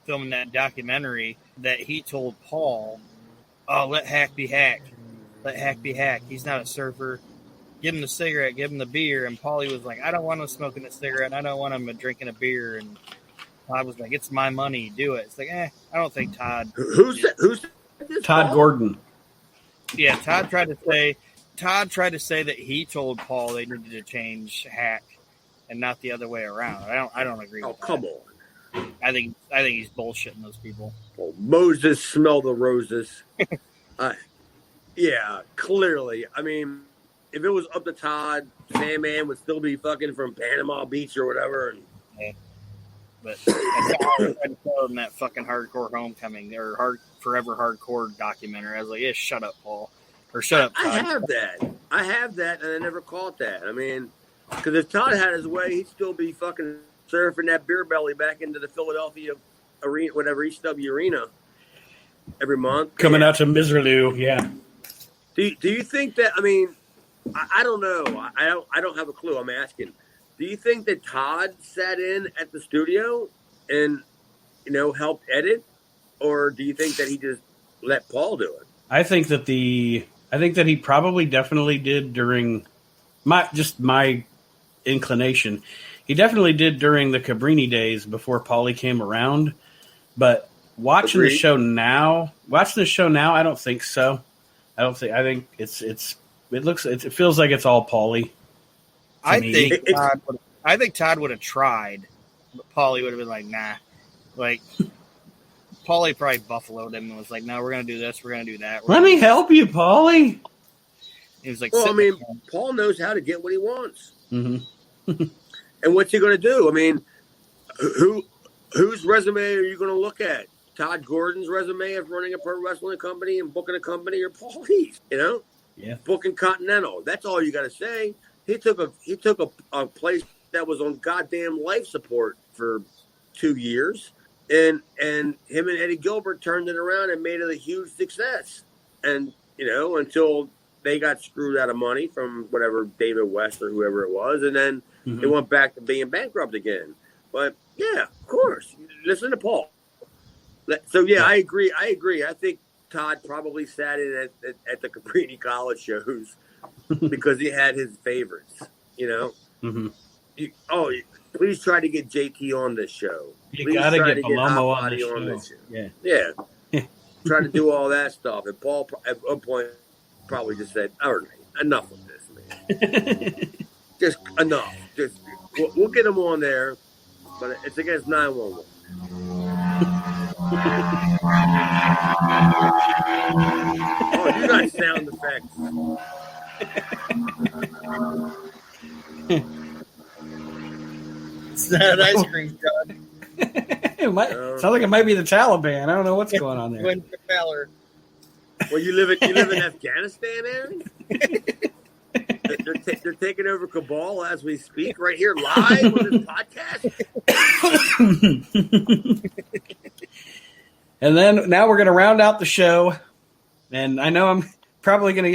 filming that documentary that he told Paul, "Oh, let Hack be Hack. Let Hack be Hack. He's not a surfer. Give him the cigarette. Give him the beer." And Paulie was like, "I don't want him smoking a cigarette. And I don't want him drinking a beer." And Todd was like, "It's my money. Do it." It's like, I don't think Todd. Who's this? Todd Paul? Gordon. Yeah, Todd tried to say that he told Paul they needed to change Hack and not the other way around. I don't agree with that. Come on. I think he's bullshitting those people. Well, Moses smell the roses. Yeah, clearly. I mean, if it was up to Todd, Sandman would still be fucking from Panama Beach or whatever. Yeah. But I tried to tell him that fucking Hardcore Homecoming or Forever Hardcore documentary. I was like, shut up, Paul. Or shut up, Todd. I have that, and I never caught that. I mean, because if Todd had his way, he'd still be fucking surfing that beer belly back into the Philadelphia arena, whatever, ECW arena every month. Coming out to Miserloo, yeah. Do you think that, I mean, I don't know. I don't have a clue. I'm asking. Do you think that Todd sat in at the studio and, helped edit? Or do you think that he just let Paul do it? I think that he probably definitely did during my inclination. He definitely did during the Cabrini days before Paulie came around. But watching the show now, I don't think so. I think it feels like it's all Paulie. I think Todd would have tried, but Paulie would have been like, nah. Like, Paulie probably buffaloed him and was like, no, we're going to do this, we're going to do that. Let me help you, Paulie. He was like, well, I mean, Paul knows how to get what he wants. Mm-hmm. And what's he going to do? I mean, whose resume are you going to look at? Todd Gordon's resume of running a pro wrestling company and booking a company, or Paulie's? You know, booking Continental. That's all you got to say. He took a place that was on goddamn life support for 2 years, and him and Eddie Gilbert turned it around and made it a huge success. And you know, until they got screwed out of money from whatever David West or whoever it was, and then they went back to being bankrupt again. But yeah, of course, listen to Paul. So yeah, I agree. I think Todd probably sat in at the Cabrini College shows because he had his favorites. You know. Mm-hmm. Please try to get JT on this show. You got to get Palomo on this show. Yeah. Try to do all that stuff. And Paul, at one point, probably just said, all right, enough of this, man. Just enough. We'll get him on there, but it's against 911. Oh, you got sound effects. It's not an ice cream gun. Sounds like it might be the Taliban. I don't know what's going on there. Well, you live in Afghanistan, Aaron? They're taking over Kabul as we speak, right here live on this podcast. And then now we're going to round out the show, and I know I'm probably going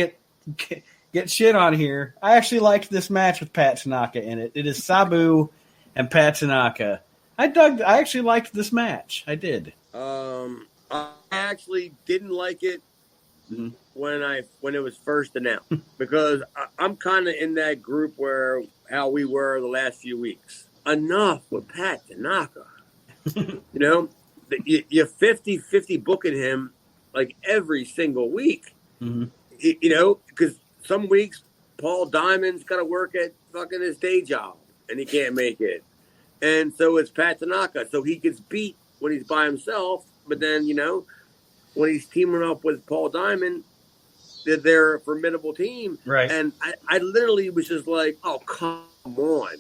to get shit on here. I actually liked this match with Pat Tananka in it. It is Sabu and Pat Tananka. I actually liked this match. I did. I actually didn't like it when it was first announced because I'm kind of in that group where how we were the last few weeks. Enough with Pat Tananka. You know, you're 50-50 booking him like every single week. Mm-hmm. You know, because some weeks Paul Diamond's got to work at fucking his day job and he can't make it. And so it's Pat Tananka. So he gets beat when he's by himself. But then, you know, when he's teaming up with Paul Diamond, they're a formidable team. Right. And I literally was just like, oh, come on.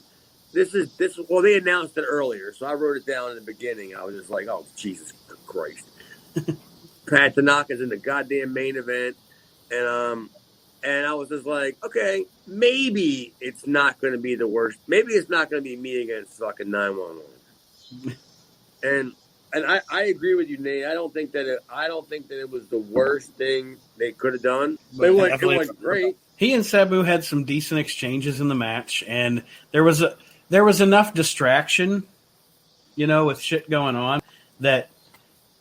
Well, they announced it earlier. So I wrote it down in the beginning. I was just like, oh, Jesus Christ. Pat Tanaka's in the goddamn main event. And I was just like, okay, maybe it's not going to be the worst. Maybe it's not going to be me against fucking 911. And I agree with you, Nate. I don't think that it was the worst thing they could have done. But it was great. He and Sabu had some decent exchanges in the match, and there was enough distraction, you know, with shit going on that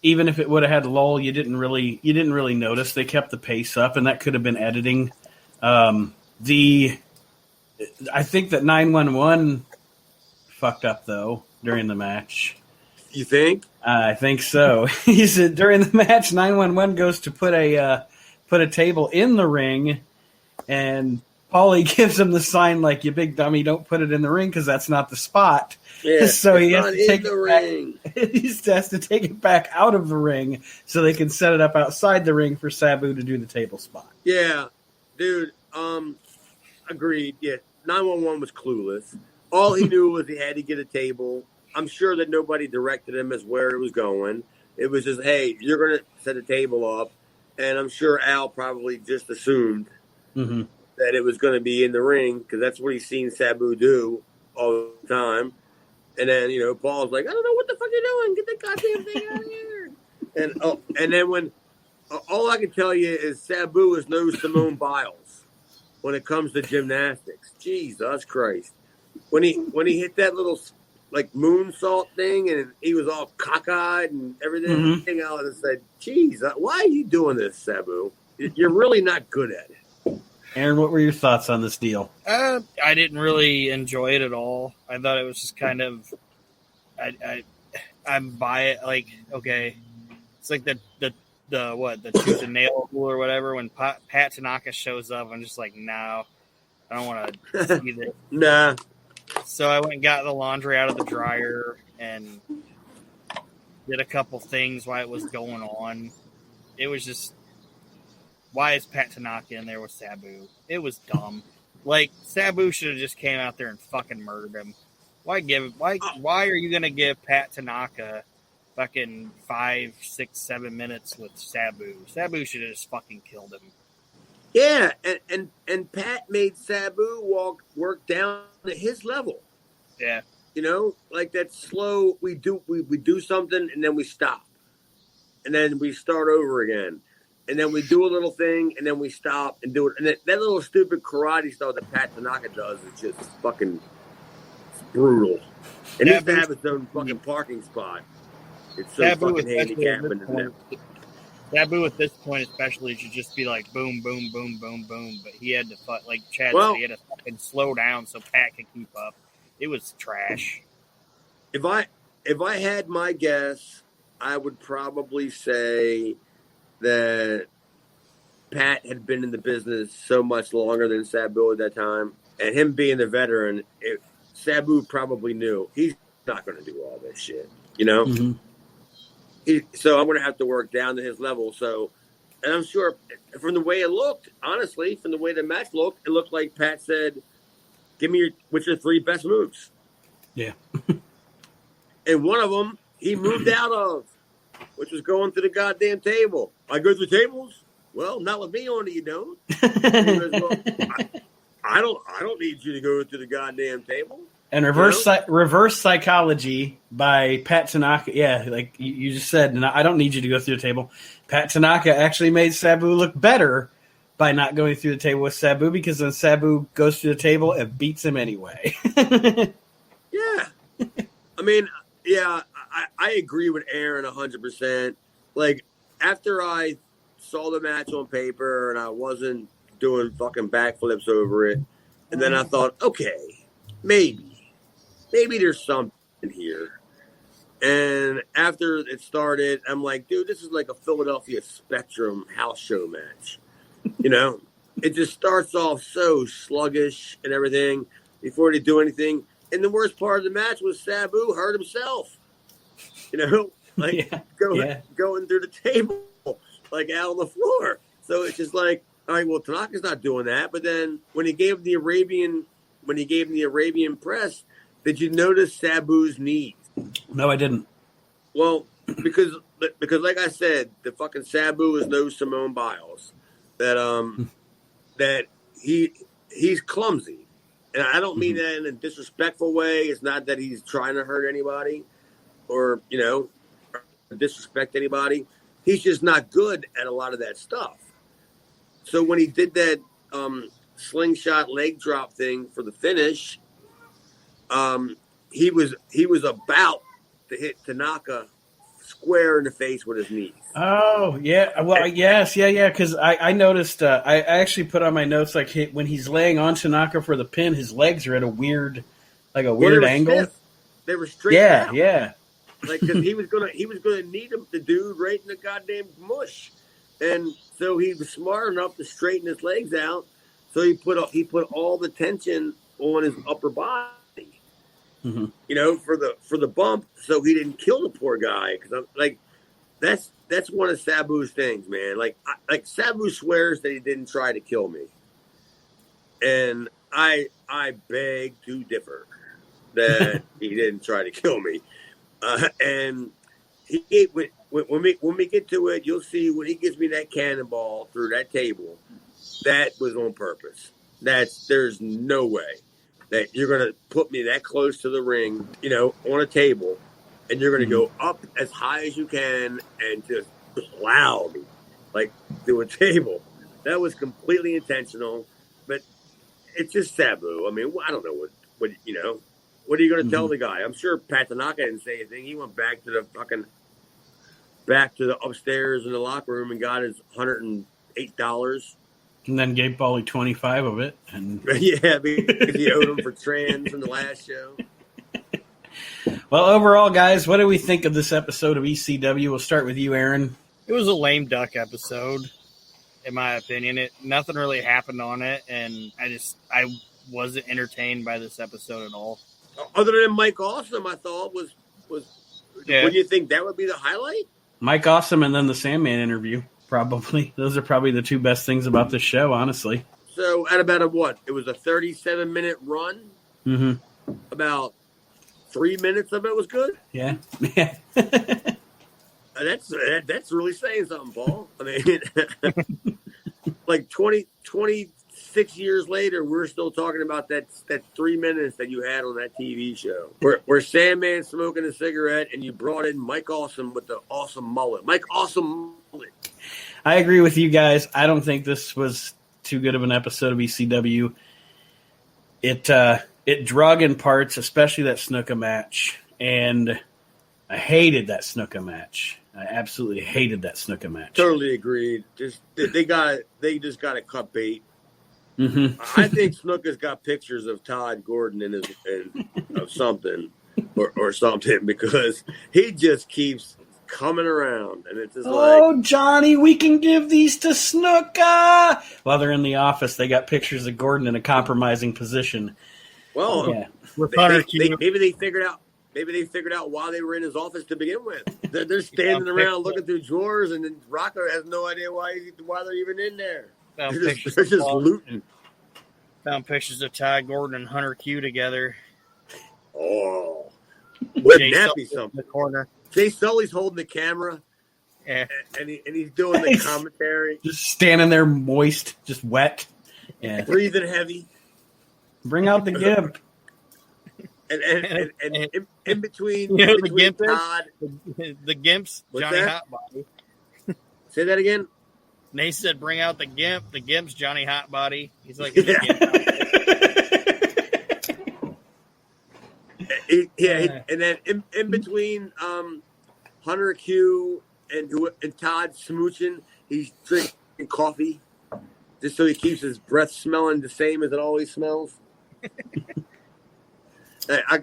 even if it would have had a lull, you didn't really notice. They kept the pace up, and that could have been editing. I think that 911 fucked up though during the match. You think? I think so. He said during the match, 911 goes to put a table in the ring, and Paulie gives him the sign like, "You big dummy, don't put it in the ring because that's not the spot." Yeah, so he has to take the ring. He has to take it back out of the ring so they can set it up outside the ring for Sabu to do the table spot. Yeah, dude. Agreed. Yeah, 911 was clueless. All he knew was he had to get a table. I'm sure that nobody directed him as where it was going. It was just, hey, you're going to set a table up. And I'm sure Al probably just assumed that it was going to be in the ring because that's what he's seen Sabu do all the time. And then, you know, Paul's like, I don't know what the fuck you're doing. Get the goddamn thing out of here. And then when all I can tell you is Sabu is no Simone Biles when it comes to gymnastics. Jesus Christ. When he hit that little like moonsault thing and he was all cockeyed and everything, I said, geez, why are you doing this, Sabu? You're really not good at it. Aaron, what were your thoughts on this deal? I didn't really enjoy it at all. I thought it was just kind of, I buy it. Like, okay, it's like the tooth and nail rule or whatever. When Pat Tanaka shows up, I'm just like, no, I don't want to see this. Nah. So I went and got the laundry out of the dryer and did a couple things while it was going on. It was just, why is Pat Tanaka in there with Sabu? It was dumb. Like, Sabu should have just came out there and fucking murdered him. Why are you gonna give Pat Tanaka fucking 5, 6, 7 minutes with Sabu? Sabu should have just fucking killed him. Yeah, and Pat made Sabu work down to his level. Yeah. You know, like that slow, we do something and then we stop. And then we start over again. And then we do a little thing and then we stop and do it. And that little stupid karate style that Pat Tanaka does is just fucking brutal. It needs to have its own fucking parking spot. It's so Sabu fucking handicapping, isn't it? Sabu at this point especially should just be like boom, boom, boom, boom, boom. But he had to, like Chad said, he had to fucking slow down so Pat could keep up. It was trash. If I had my guess, I would probably say that Pat had been in the business so much longer than Sabu at that time. And him being the veteran, Sabu probably knew he's not going to do all this shit, you know? Mm-hmm. So I'm going to have to work down to his level. So, and I'm sure from the way it looked, honestly, from the way the match looked, it looked like Pat said, give me what's your 3 best moves? Yeah. And one of them he moved out of, which was going through the goddamn table. I go through tables? Well, not with me on it, you don't. I don't need you to go through the goddamn table. And reverse psychology by Pat Tanaka. Yeah, like you just said, I don't need you to go through the table. Pat Tanaka actually made Sabu look better by not going through the table with Sabu, because when Sabu goes through the table, it beats him anyway. Yeah. I mean, yeah, I agree with Aaron 100%. Like, after I saw the match on paper and I wasn't doing fucking backflips over it, and then I thought, okay, maybe there's something here. And after it started, I'm like, dude, this is like a Philadelphia Spectrum house show match. You know, it just starts off so sluggish and everything before they do anything. And the worst part of the match was Sabu hurt himself. You know, like going through the table, like out on the floor. So it's just like, all right, well, Tanaka's not doing that. But then when he gave him the Arabian press, did you notice Sabu's knees? No, I didn't. Well, because like I said, the fucking Sabu is no Simone Biles. That he's clumsy. And I don't mean that in a disrespectful way. It's not that he's trying to hurt anybody or, you know, disrespect anybody. He's just not good at a lot of that stuff. So when he did that slingshot leg drop thing for the finish, he was about to hit Tanaka square in the face with his knees. Oh, yeah. Well, yes. Yeah. Because I noticed, I actually put on my notes, like when he's laying on Tanaka for the pin, his legs are at a weird angle. Stiff. They were straight out. Yeah. Like, because he was gonna knee the dude right in the goddamn mush. And so he was smart enough to straighten his legs out. So he put all the tension on his upper body. Mm-hmm. You know, for the bump, so he didn't kill the poor guy. Because I'm like, that's one of Sabu's things, man. Like Sabu swears that he didn't try to kill me, and I beg to differ that he didn't try to kill me. And he when we get to it, you'll see when he gives me that cannonball through that table, that was on purpose. There's no way that you're going to put me that close to the ring, you know, on a table, and you're going to go up as high as you can and just plow me, like, through a table. That was completely intentional, but it's just Sabu. I mean, I don't know what you know, what are you going to tell the guy? I'm sure Pat Tanaka didn't say anything. He went back to the upstairs in the locker room and got his $108 And then gave Paulie 25 of it. And Yeah, because he owed him for trans in the last show. Well, overall, guys, what do we think of this episode of ECW? We'll start with you, Aaron. It was a lame duck episode, in my opinion. Nothing really happened on it, and I wasn't entertained by this episode at all. Other than Mike Awesome, I thought was. Yeah. Would you think that would be the highlight? Mike Awesome and then the Sandman interview, probably. Those are probably the two best things about this show, honestly. So at about what? It was a 37-minute run. Mm-hmm. About 3 minutes of it was good. Yeah. That's really saying something, Paul. I mean, like 26 years later, we're still talking about that 3 minutes that you had on that TV show. Where Sandman smoking a cigarette and you brought in Mike Awesome with the awesome mullet. Mike Awesome mullet. I agree with you guys. I don't think this was too good of an episode of ECW. It drug in parts, especially that Snuka match, and I hated that Snuka match. I absolutely hated that Snuka match. Totally agreed. They just got to cut bait. Mm-hmm. I think Snuka's got pictures of Todd Gordon of something or something because he just keeps coming around, and it's just like, Johnny, we can give these to Snuka. While they're in the office, they got pictures of Gordon in a compromising position. well, Yeah. maybe they figured out. Maybe they figured out why they were in his office to begin with. They're standing around looking through drawers, and then Rocco has no idea why they're even in there. They're just looting. Found pictures of Ty Gordon and Hunter Q together. Oh, wouldn't Jay that be Sully in something? the corner. Jay Sully's holding the camera, Yeah. and he's doing the commentary, Just standing there moist, just wet. Yeah. breathing heavy. Bring out the gimp. And in between, You know, in the between gimp is? Todd. The Gimp's What's Johnny that? Hotbody. Say that again. They said, "Bring out the Gimp." The Gimp's Johnny Hotbody. He's like, Yeah. And then in between Hunter Q and Todd smooching, he's drinking coffee just so he keeps his breath smelling the same as it always smells. I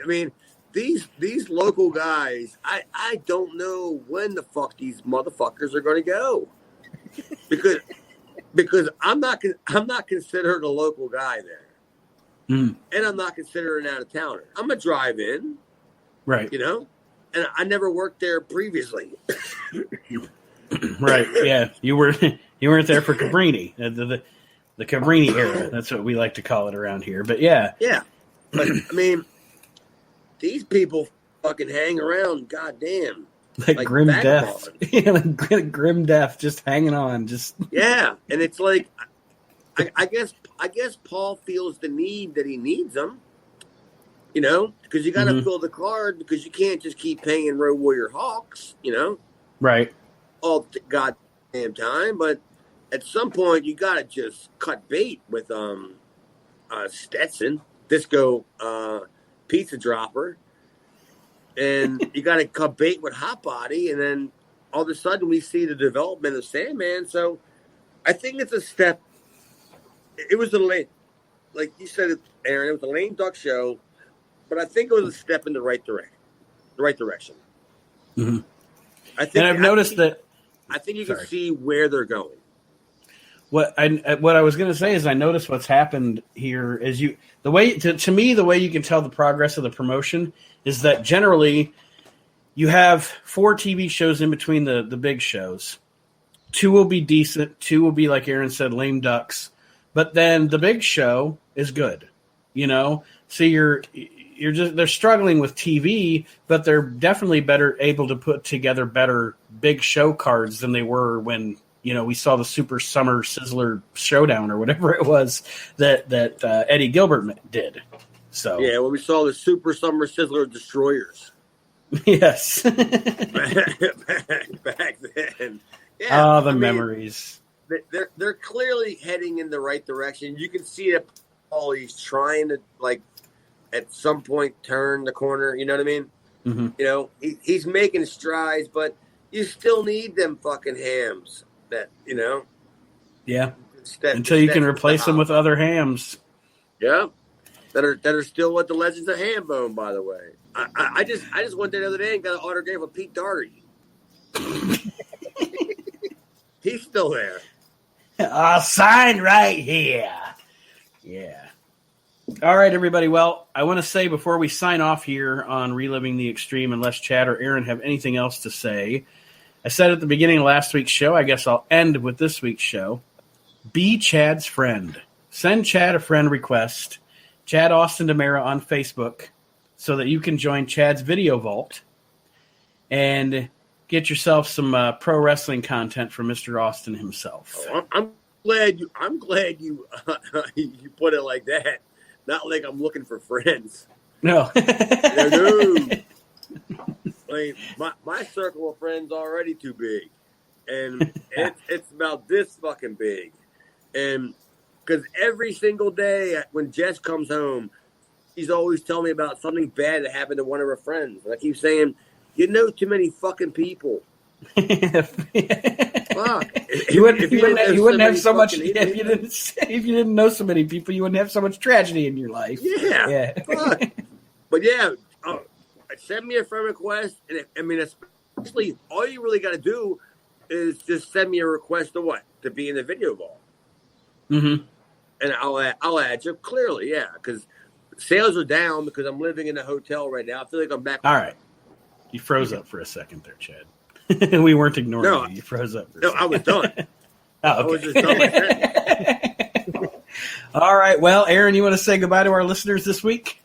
mean, these local guys, I don't know when the fuck these motherfuckers are going to go, because I'm not considered a local guy there. Mm. And I'm not considered an out-of-towner. I'm a drive-in, Right. you know? And I never worked there previously. Right. Yeah. You weren't there for Cabrini. The Cabrini era. That's what we like to call it around here. But yeah. Yeah. But, I mean, these people fucking hang around, goddamn. Like grim death. backbone. Yeah, like grim death, just hanging on. Just Yeah. And it's like, I guess Paul feels the need that he needs them, you know, because you got to fill the card because you can't just keep paying Road Warrior Hawks, you know, right. all the goddamn time. But at some point, you got to just cut bait with Stetson, Disco Pizza Dropper, and you got to cut bait with Hot Body, and then all of a sudden we see the development of Sandman. So I think it's a step. It was a lame, like you said, Aaron. It was a lame duck show, but I think it was a step in the right direction. Mm-hmm. I think, And I've noticed that. I think you can see where they're going. What I was going to say is I noticed what's happened here is the way you can tell the progress of the promotion is that generally you have 4 TV shows in between the big shows. 2 will be decent. 2 will be, like Aaron said, lame ducks. But then the big show is good, you know. So they're struggling with TV, but they're definitely better able to put together better big show cards than they were when, you know, we saw the Super Summer Sizzler Showdown or whatever it was that Eddie Gilbert did. So Yeah, when we saw the Super Summer Sizzler Destroyers. Yes. back then. Yeah, the memories. They're clearly heading in the right direction. You can see that Paul, he's trying to, like, at some point turn the corner. You know what I mean? Mm-hmm. You know, he's making strides, but you still need them fucking hams that, you know. Yeah. Until you can replace them with other hams. Yeah, that are still with the Legends of Hambone, by the way. I just went there the other day and got an autograph of Pete Doherty. He's still there. Signed right here. Yeah. All right, everybody. Well, I want to say before we sign off here on Reliving the Extreme, unless Chad or Aaron have anything else to say, I said at the beginning of last week's show, I guess I'll end with this week's show. Be Chad's friend. Send Chad a friend request, Chad Austin Demera on Facebook, so that you can join Chad's Video Vault and get yourself some pro wrestling content from Mr. Austin himself. Oh, I'm glad you you put it like that. Not like I'm looking for friends. No. No. Like my circle of friends already too big, and it's about this fucking big, and because every single day when Jess comes home, she's always telling me about something bad that happened to one of her friends. And I keep saying, you know too many fucking people. Fuck. You wouldn't have so much if you didn't know so many people. You wouldn't have so much tragedy in your life. Yeah. Fuck. But yeah, send me a friend request, and especially all you really got to do is just send me a request to what? To be in the video vault. Mm-hmm. And I'll add you clearly, yeah, because sales are down because I'm living in a hotel right now. I feel like I'm back. All right, you froze up for a second there, Chad. We weren't ignoring you. You froze up for a second. I was done. Oh, okay. I was just done with that. All right. Well, Aaron, you want to say goodbye to our listeners this week?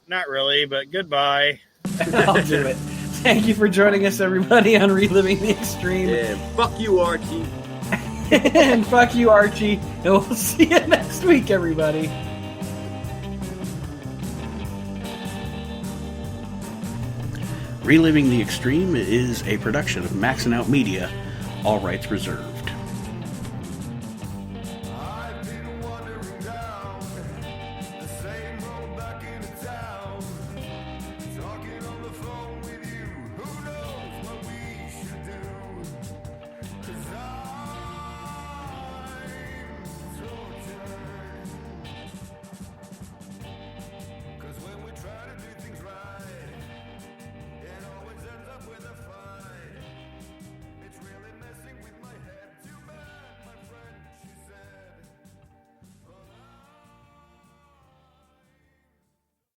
Not really, but goodbye. I'll do it. Thank you for joining us, everybody, on Reliving the Extreme. Yeah, fuck you, Archie. And fuck you, Archie. And we'll see you next week, everybody. Reliving the Extreme is a production of Maxing Out Media, all rights reserved.